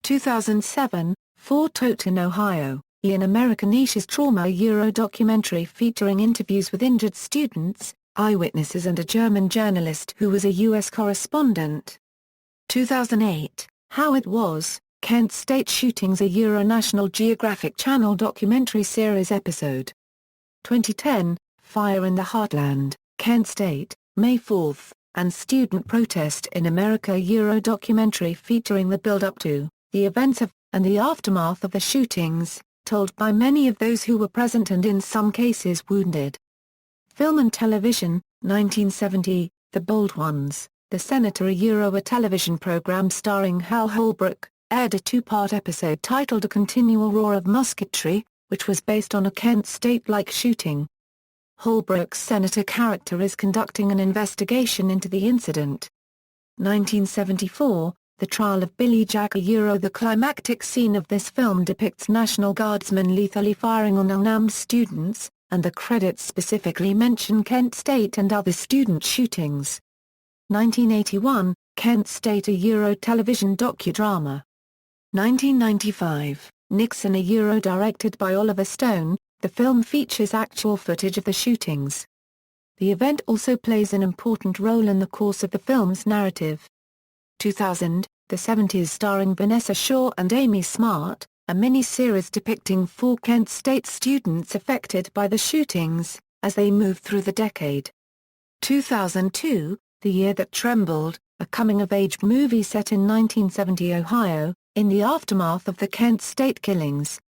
2007, Fort Totten, Ohio, An American Issues Trauma, Euro documentary featuring interviews with injured students, eyewitnesses and a German journalist who was a U.S. correspondent. 2008, How It Was, Kent State Shootings, a Euro National Geographic Channel documentary series episode. 2010, Fire in the Heartland, Kent State, May 4, and Student Protest in America, Euro documentary featuring the build-up to, the events of, and the aftermath of the shootings, told by many of those who were present and in some cases wounded. Film and television, 1970, The Bold Ones, The Senator, a Euro, a television program starring Hal Holbrook, aired a two-part episode titled A Continual Roar of Musketry, which was based on a Kent State-like shooting. Holbrook's senator character is conducting an investigation into the incident. 1974, The Trial of Billy Jacky, Euro. The climactic scene of this film depicts National Guardsmen lethally firing on unarmed students, and the credits specifically mention Kent State and other student shootings. 1981, Kent State, a Euro television docudrama. 1995, Nixon, a Euro directed by Oliver Stone, the film features actual footage of the shootings. The event also plays an important role in the course of the film's narrative. 2000, The 70s, starring Vanessa Shaw and Amy Smart, a mini-series depicting 4 Kent State students affected by the shootings, as they move through the decade. 2002, The Year That Trembled, a coming-of-age movie set in 1970 Ohio, in the aftermath of the Kent State killings.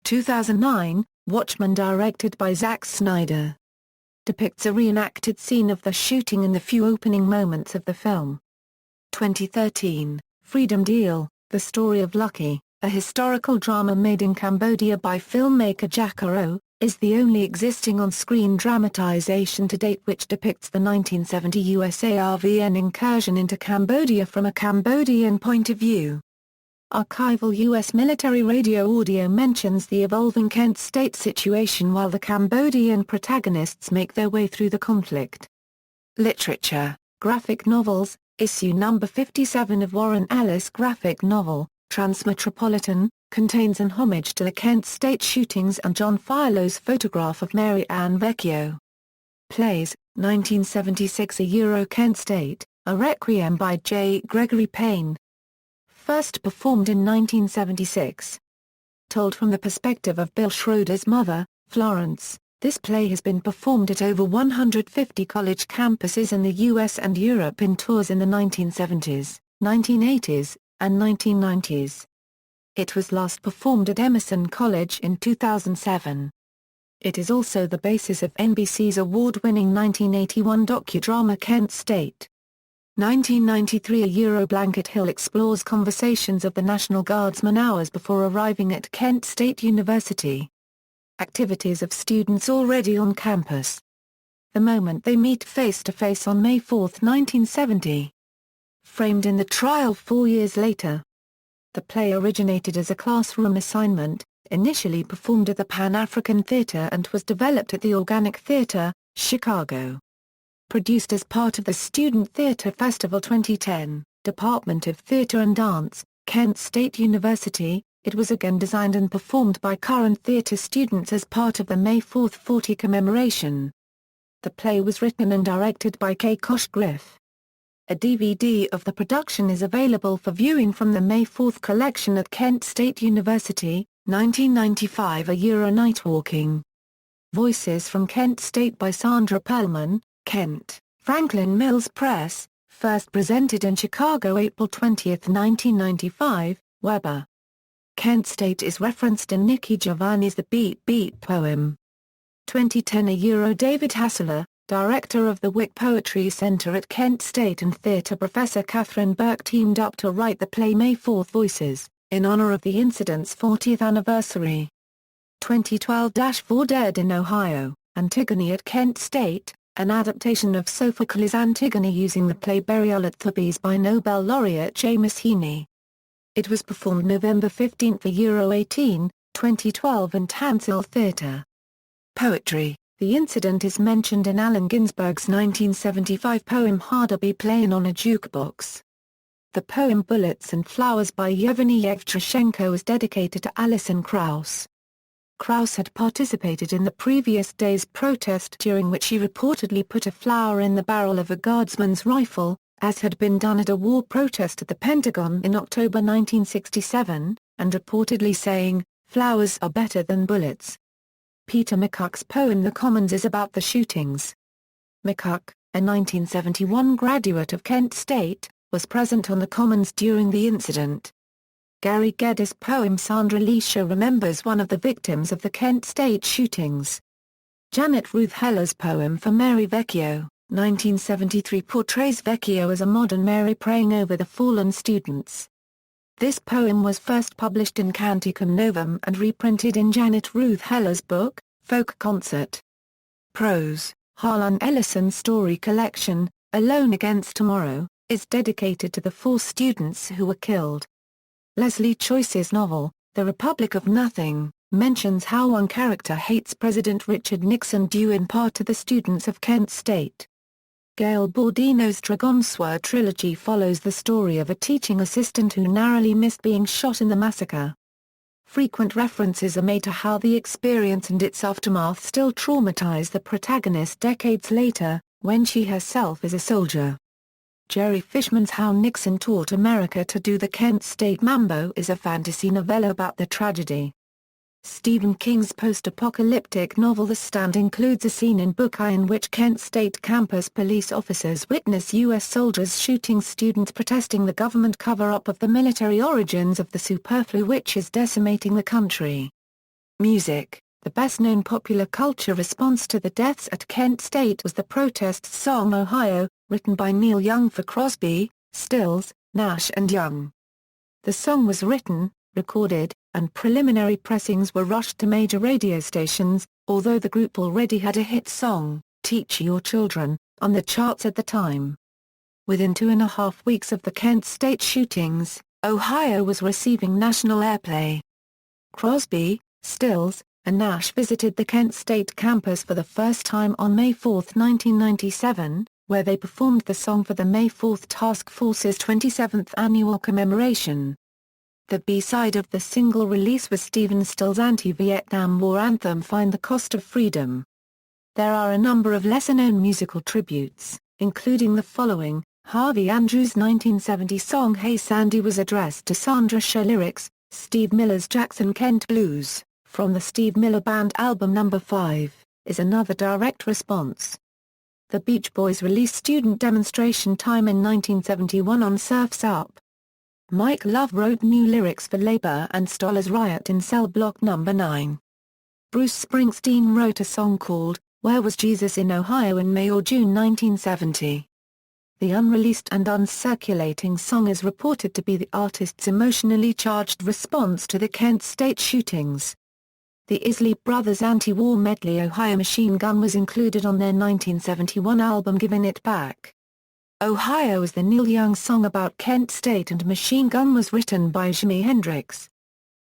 2009, Watchmen, directed by Zack Snyder, depicts a reenacted scene of the shooting in the few opening moments of the film. 2013, Freedom Deal, The Story of Lucky, a historical drama made in Cambodia by filmmaker Jacky, is the only existing on-screen dramatization to date which depicts the 1970 USARVN incursion into Cambodia from a Cambodian point of view. Archival U.S. military radio audio mentions the evolving Kent State situation while the Cambodian protagonists make their way through the conflict. Literature, graphic novels, issue number 57 of Warren Ellis' graphic novel, Transmetropolitan, contains an homage to the Kent State shootings and John Philo's photograph of Mary Ann Vecchio. Plays, 1976 Kent State, a Requiem by J. Gregory Payne. First performed in 1976. Told from the perspective of Bill Schroeder's mother, Florence, this play has been performed at over 150 college campuses in the US and Europe in tours in the 1970s, 1980s, and 1990s. It was last performed at Emerson College in 2007. It is also the basis of NBC's award-winning 1981 docudrama Kent State. 1993 Blanket Hill explores conversations of the National Guardsmen hours before arriving at Kent State University. Activities of students already on campus. The moment they meet face-to-face on May 4, 1970. Framed in the trial 4 years later. The play originated as a classroom assignment, initially performed at the Pan-African Theatre and was developed at the Organic Theatre, Chicago. Produced as part of the Student Theatre Festival 2010, Department of Theatre and Dance, Kent State University, it was again designed and performed by current theatre students as part of the May 4, 40 commemoration. The play was written and directed by K. Kosh Griff. A DVD of the production is available for viewing from the May 4 collection at Kent State University, 1995 Nightwalking. Voices from Kent State by Sandra Perlman, Kent, Franklin Mills Press, first presented in Chicago April 20, 1995, Weber. Kent State is referenced in Nikki Giovanni's The Beat Beat poem. 2010 David Hasseler, director of the Wick Poetry Center at Kent State and theater professor Catherine Burke teamed up to write the play May 4 Voices, in honor of the incident's 40th anniversary. 2012-4 Dead in Ohio, Antigone at Kent State, an adaptation of Sophocles' Antigone using the play Burial at Thebes by Nobel laureate James Heaney. It was performed November 15 for Euro 18, 2012 in Tansel Theatre. Poetry. The incident is mentioned in Allen Ginsberg's 1975 poem Harder Be Playin' on a Jukebox. The poem Bullets and Flowers by Yevgeny Yevtushenko is dedicated to Alison Krauss. Krauss had participated in the previous day's protest during which she reportedly put a flower in the barrel of a guardsman's rifle, as had been done at a war protest at the Pentagon in October 1967, and reportedly saying, "Flowers are better than bullets." Peter McCuck's poem The Commons is about the shootings. McCuck, a 1971 graduate of Kent State, was present on the Commons during the incident. Gary Geddes' poem Sandra Leisha remembers one of the victims of the Kent State shootings. Janet Ruth Heller's poem For Mary Vecchio, 1973 portrays Vecchio as a modern Mary praying over the fallen students. This poem was first published in Canticum Novum and reprinted in Janet Ruth Heller's book, Folk Concert. Prose. Harlan Ellison's story collection, Alone Against Tomorrow, is dedicated to the 4 students who were killed. Leslie Choice's novel, The Republic of Nothing, mentions how one character hates President Richard Nixon due in part to the students of Kent State. Gail Bordino's Dragonsword trilogy follows the story of a teaching assistant who narrowly missed being shot in the massacre. Frequent references are made to how the experience and its aftermath still traumatize the protagonist decades later, when she herself is a soldier. Jerry Fishman's How Nixon Taught America to Do the Kent State Mambo is a fantasy novella about the tragedy. Stephen King's post-apocalyptic novel The Stand includes a scene in Book I in which Kent State campus police officers witness U.S. soldiers shooting students protesting the government cover-up of the military origins of the superflu which is decimating the country. Music. The best-known popular culture response to the deaths at Kent State was the protest song Ohio, written by Neil Young for Crosby, Stills, Nash and Young. The song was written, recorded, and preliminary pressings were rushed to major radio stations, although the group already had a hit song, Teach Your Children, on the charts at the time. Within 2.5 weeks of the Kent State shootings, Ohio was receiving national airplay. Crosby, Stills, and Nash visited the Kent State campus for the first time on May 4, 1997, where they performed the song for the May 4 Task Force's 27th annual commemoration. The B-side of the single release was Stephen Stills' anti-Vietnam War anthem Find the Cost of Freedom. There are a number of lesser-known musical tributes, including the following. Harvey Andrews' 1970 song Hey Sandy was addressed to Sandra Sher. Lyrics, Steve Miller's Jackson Kent Blues, from the Steve Miller Band album No. 5, is another direct response. The Beach Boys released Student Demonstration Time in 1971 on Surf's Up. Mike Love wrote new lyrics for Labor and Stoller's Riot in Cell Block No. 9. Bruce Springsteen wrote a song called, Where Was Jesus in Ohio in May or June 1970. The unreleased and uncirculating song is reported to be the artist's emotionally charged response to the Kent State shootings. The Isley Brothers' anti-war medley Ohio Machine Gun was included on their 1971 album Giving It Back. Ohio is the Neil Young song about Kent State, and Machine Gun was written by Jimi Hendrix.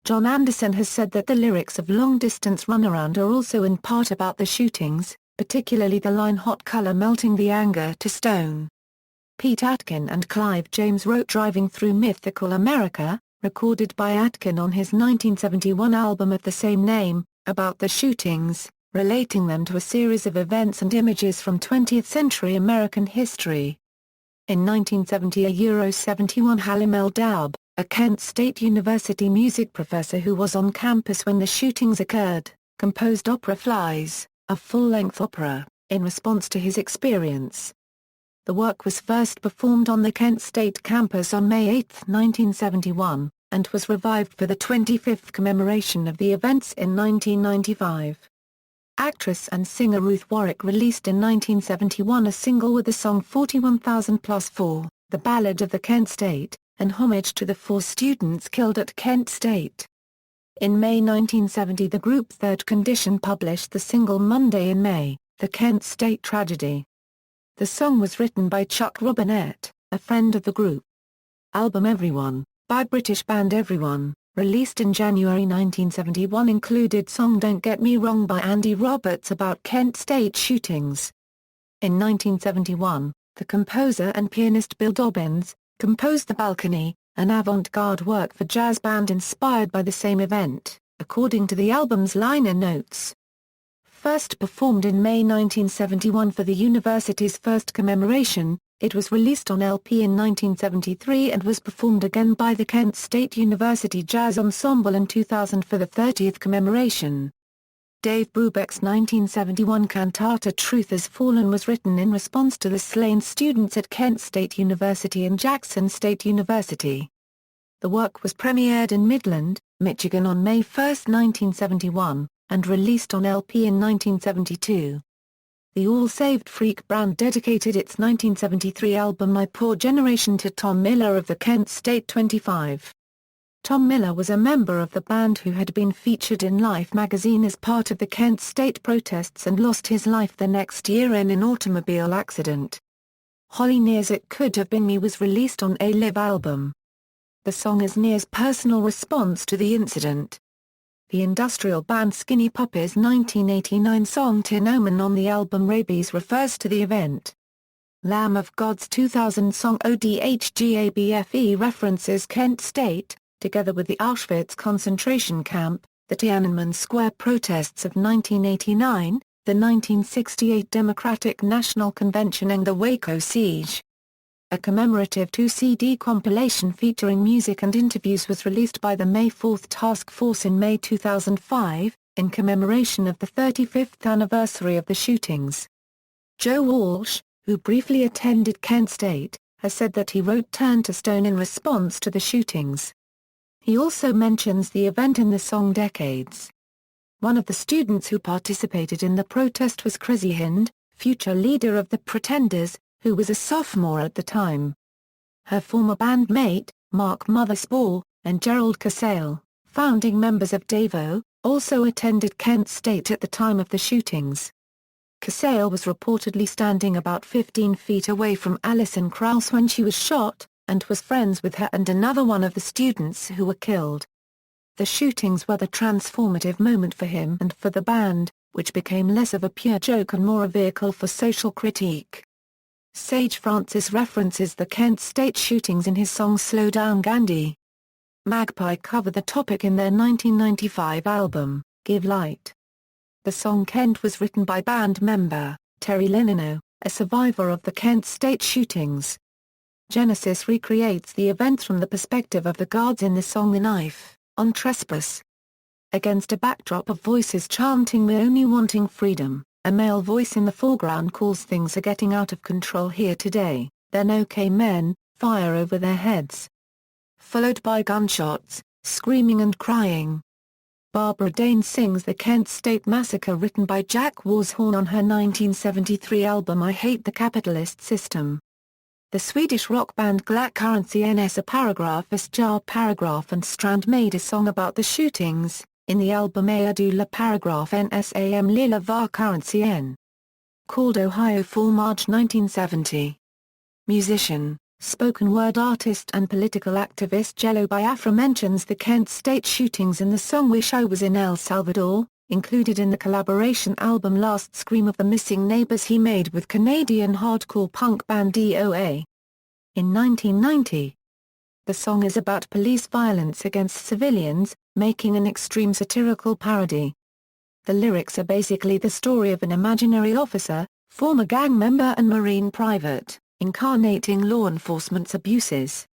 John Anderson has said that the lyrics of Long Distance Runaround are also in part about the shootings, particularly the line Hot Color Melting the Anger to Stone. Pete Atkin and Clive James wrote Driving Through Mythical America, recorded by Atkin on his 1971 album of the same name, about the shootings, relating them to a series of events and images from 20th-century American history. In 1970 71 Halim El-Daub, a Kent State University music professor who was on campus when the shootings occurred, composed Opera Flies, a full-length opera, in response to his experience. The work was first performed on the Kent State campus on May 8, 1971, and was revived for the 25th commemoration of the events in 1995. Actress and singer Ruth Warwick released in 1971 a single with the song 41,000+4, the Ballad of the Kent State, an homage to the 4 students killed at Kent State. In May 1970 the group Third Condition published the single Monday in May, the Kent State Tragedy. The song was written by Chuck Robinette, a friend of the group. Album Everyone, by British band Everyone, released in January 1971 included song Don't Get Me Wrong by Andy Roberts about Kent State shootings. In 1971, the composer and pianist Bill Dobbins, composed The Balcony, an avant-garde work for jazz band inspired by the same event, according to the album's liner notes. First performed in May 1971 for the university's first commemoration, it was released on LP in 1973 and was performed again by the Kent State University Jazz Ensemble in 2000 for the 30th commemoration. Dave Brubeck's 1971 cantata Truth Has Fallen was written in response to the slain students at Kent State University and Jackson State University. The work was premiered in Midland, Michigan on May 1, 1971. And released on LP in 1972. The All Saved Freak band dedicated its 1973 album My Poor Generation to Tom Miller of the Kent State 25. Tom Miller was a member of the band who had been featured in Life magazine as part of the Kent State protests and lost his life the next year in an automobile accident. Holly Near's It Could Have Been Me was released on a live album. The song is Near's personal response to the incident. The industrial band Skinny Puppy's 1989 song Tin Omen on the album Rabies refers to the event. Lamb of God's 2000 song ODHGABFE references Kent State, together with the Auschwitz concentration camp, the Tiananmen Square protests of 1989, the 1968 Democratic National Convention and the Waco siege. A commemorative 2-CD compilation featuring music and interviews was released by the May 4 Task Force in May 2005, in commemoration of the 35th anniversary of the shootings. Joe Walsh, who briefly attended Kent State, has said that he wrote Turn to Stone in response to the shootings. He also mentions the event in the song Decades. One of the students who participated in the protest was Chrissy Hind, future leader of the Pretenders, who was a sophomore at the time. Her former bandmate, Mark Mothersbaugh, and Gerald Casale, founding members of Davo, also attended Kent State at the time of the shootings. Casale was reportedly standing about 15 feet away from Alison Krauss when she was shot, and was friends with her and another one of the students who were killed. The shootings were the transformative moment for him and for the band, which became less of a pure joke and more a vehicle for social critique. Sage Francis references the Kent State shootings in his song Slow Down Gandhi. Magpie covered the topic in their 1995 album, Give Light. The song Kent was written by band member Terry Lenino, a survivor of the Kent State shootings. Genesis recreates the events from the perspective of the guards in the song The Knife, on Trespass. Against a backdrop of voices chanting "We're only wanting freedom," a male voice in the foreground calls "Things are getting out of control here today, then okay men, fire over their heads." Followed by gunshots, screaming and crying. Barbara Dane sings the Kent State Massacre written by Jack Warshorn on her 1973 album I Hate the Capitalist System. The Swedish rock band Black Currency NS a Paragrafist Jar Paragraph and Strand made a song about the shootings, in the album A du la Paragraph NSAM Lila var Currency N. Called Ohio for March 1970. Musician, spoken word artist and political activist Jello Biafra mentions the Kent State shootings in the song Wish I Was in El Salvador, included in the collaboration album Last Scream of the Missing Neighbors he made with Canadian hardcore punk band DOA. In 1990. The song is about police violence against civilians, making an extreme satirical parody. The lyrics are basically the story of an imaginary officer, former gang member and Marine private, incarnating law enforcement's abuses.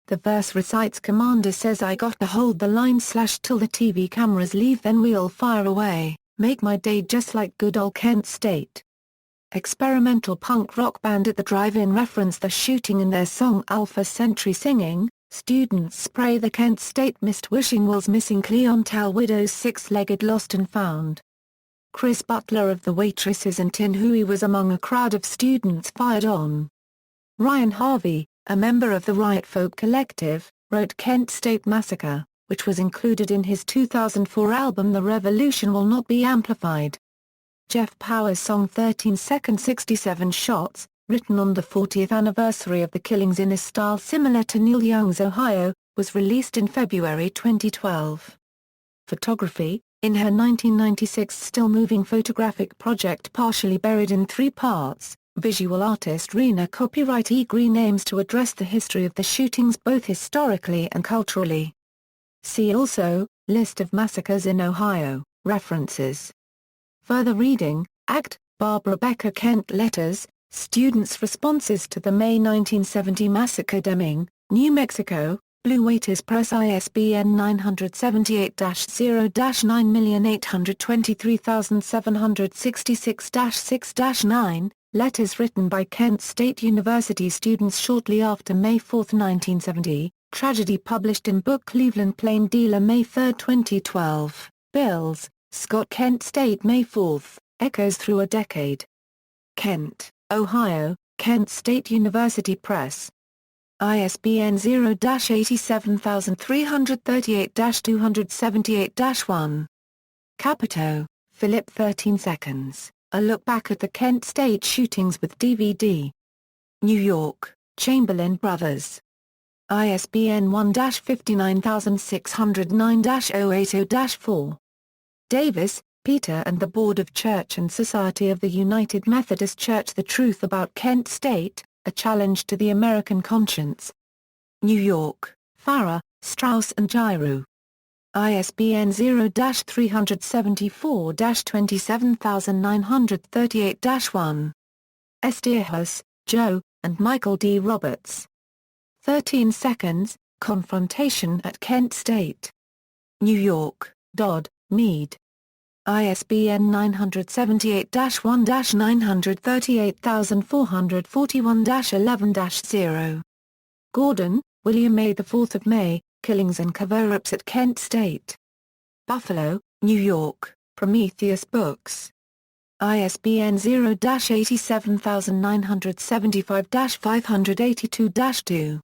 The verse recites Commander says I got to hold the line / till the TV cameras leave then we'll fire away, make my day just like good old Kent State. Experimental punk rock band At the Drive-In reference the shooting in their song Alpha Centauri singing, students spray the Kent State mist wishing was missing Cleontal Widow's six-legged lost and found. Chris Butler of the Waitresses and Tin Hui was among a crowd of students fired on. Ryan Harvey, a member of the Riot Folk Collective, wrote Kent State Massacre, which was included in his 2004 album The Revolution Will Not Be Amplified. Jeff Powers' song 13 Seconds 67 Shots, written on the 40th anniversary of the killings in a style similar to Neil Young's Ohio, was released in February 2012. Photography, in her 1996 still-moving photographic project Partially Buried in Three Parts, visual artist Rena Copyright E. Green aims to address the history of the shootings both historically and culturally. See also, List of massacres in Ohio, references. Further reading, Act, Barbara Becker Kent Letters, Students' Responses to the May 1970 Massacre Deming, New Mexico, Blue Waiters Press ISBN 978-0-9823766-6-9, letters written by Kent State University students shortly after May 4, 1970, tragedy published in book Cleveland Plain Dealer May 3, 2012, Bills, Scott Kent State May 4, Echoes Through a Decade. Kent, Ohio, Kent State University Press. ISBN 0-87338-278-1. Capito, Philip 13 Seconds, A Look Back at the Kent State Shootings with DVD. New York, Chamberlain Brothers. ISBN 1-59609-080-4. Davis, Peter and the Board of Church and Society of the United Methodist Church The Truth About Kent State, A Challenge to the American Conscience. New York, Farrar, Straus and Giroux. ISBN 0-374-27938-1. Estierhus, Joe, and Michael D. Roberts. 13 Seconds, Confrontation at Kent State. New York, Dodd, Mead. ISBN 978-938441-11-0. Gordon, William May 4 May, Killings and Cover-Ups at Kent State. Buffalo, New York, Prometheus Books. ISBN 0-87975-582-2.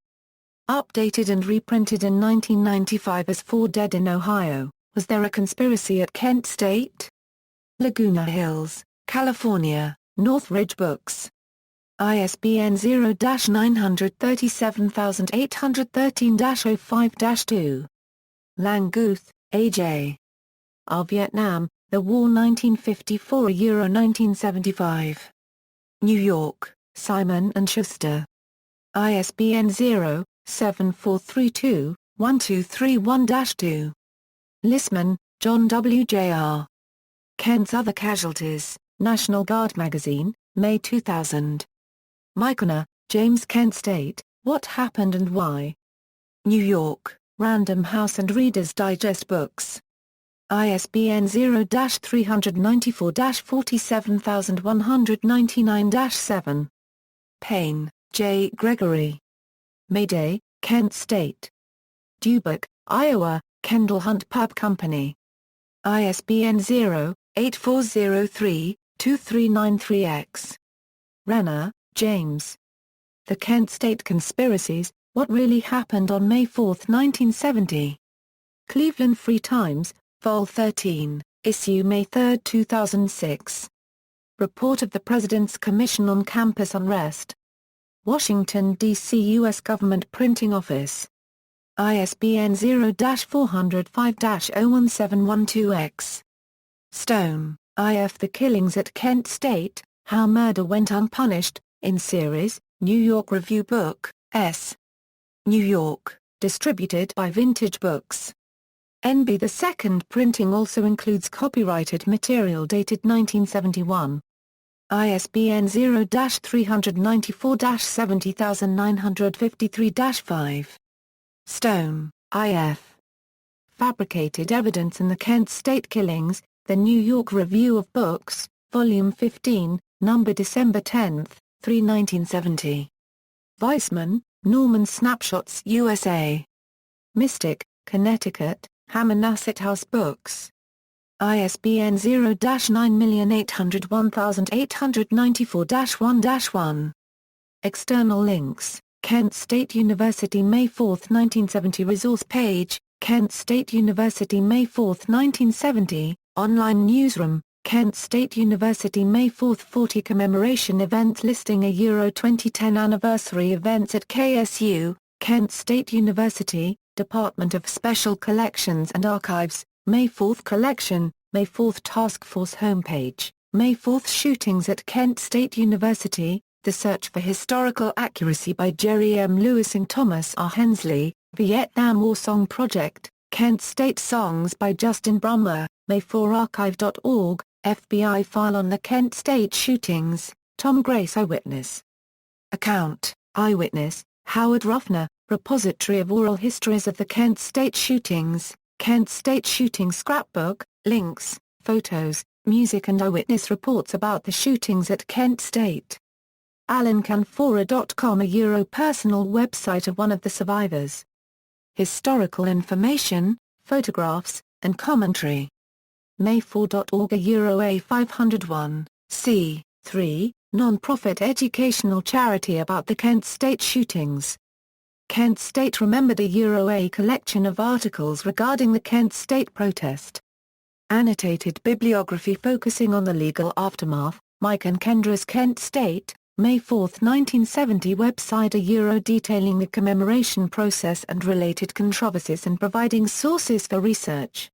Updated and reprinted in 1995 as 4 Dead in Ohio, Was There a Conspiracy at Kent State? Laguna Hills, California, Northridge Books. ISBN 0-937813-05-2. Langguth, A.J. Our Vietnam, The War 1954–1975. New York, Simon & Schuster. ISBN 0-7432-1231-2. Lissman, John W. Jr. Kent's Other Casualties, National Guard Magazine, May 2000. Mykoner, James. Kent State, What Happened and Why? New York, Random House and Reader's Digest Books. ISBN 0-394-47199-7. Payne, J. Gregory. Mayday, Kent State. Dubuque, Iowa, Kendall Hunt Pub Company. ISBN 0-8403-2393-X. Renner, James. The Kent State Conspiracies, What Really Happened on May 4, 1970. Cleveland Free Times, Vol. 13, Issue May 3, 2006. Report of the President's Commission on Campus Unrest. Washington, D.C. U.S. Government Printing Office. ISBN 0-405-01712-X. Stone, I.F. The Killings at Kent State, How Murder Went Unpunished, in series, New York Review Book, S. New York, distributed by Vintage Books. NB. The second printing also includes copyrighted material dated 1971. ISBN 0-394-70953-5. Stone, I.F. Fabricated Evidence in the Kent State Killings, The New York Review of Books, Volume 15, number December 10, 1970. Weisman, Norman. Snapshots USA. Mystic, Connecticut, Hammonasset House Books. ISBN 0-9801894-1-1. External links, Kent State University May 4, 1970 Resource page, Kent State University May 4, 1970, Online Newsroom, Kent State University May 4, 40 Commemoration Event listing a Euro 2010 Anniversary Events at KSU, Kent State University, Department of Special Collections and Archives, May 4 Collection, May 4 Task Force homepage, May 4 Shootings at Kent State University, The Search for Historical Accuracy by Jerry M. Lewis and Thomas R. Hensley, Vietnam War Song Project, Kent State Songs by Justin Brummer, May 4 Archive.org, FBI file on the Kent State shootings, Tom Grace Eyewitness account, Eyewitness, Howard Ruffner, Repository of Oral Histories of the Kent State Shootings, Kent State Shooting Scrapbook, links, photos, music and eyewitness reports about the shootings at Kent State. AlanCanfora.com, a Euro personal website of one of the survivors. Historical information, photographs, and commentary. May4.org, a Euro A501, c. 3, non-profit educational charity about the Kent State shootings. Kent State Remembered, a Euro A collection of articles regarding the Kent State protest. Annotated bibliography focusing on the legal aftermath, Mike and Kendra's Kent State, May 4, 1970 website, a Euro detailing the commemoration process and related controversies and providing sources for research.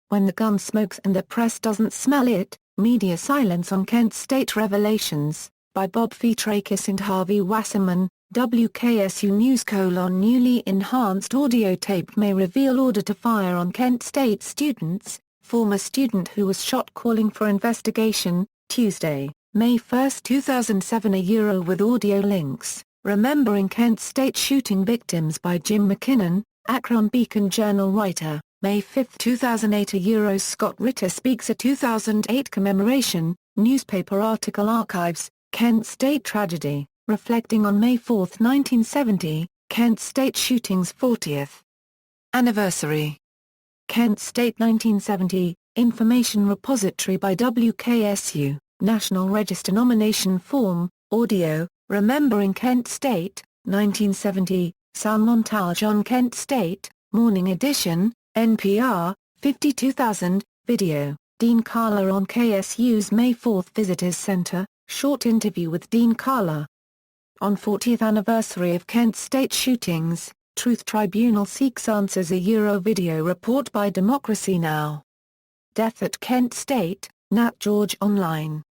When the Gun Smokes and the Press Doesn't Smell It, Media Silence on Kent State Revelations, by Bob Fetrakis and Harvey Wasserman, WKSU News: Newly enhanced audio tape may reveal order to fire on Kent State students, former student who was shot calling for investigation, Tuesday, May 1, 2007, a Euro with audio links, Remembering Kent State Shooting Victims by Jim McKinnon, Akron Beacon Journal writer, May 5, 2008, a Euro Scott Ritter speaks, a 2008 commemoration, newspaper article archives, Kent State Tragedy, reflecting on May 4, 1970, Kent State Shootings 40th Anniversary. Kent State 1970, Information Repository by WKSU, National Register Nomination Form, Audio, Remembering Kent State, 1970, Sound Montage on Kent State, Morning Edition, NPR, 52,000, Video, Dean Karla on KSU's May 4 Visitors Center, short interview with Dean Karla. On 40th anniversary of Kent State shootings, Truth Tribunal seeks answers, a Euro video report by Democracy Now! Death at Kent State, Nat George Online.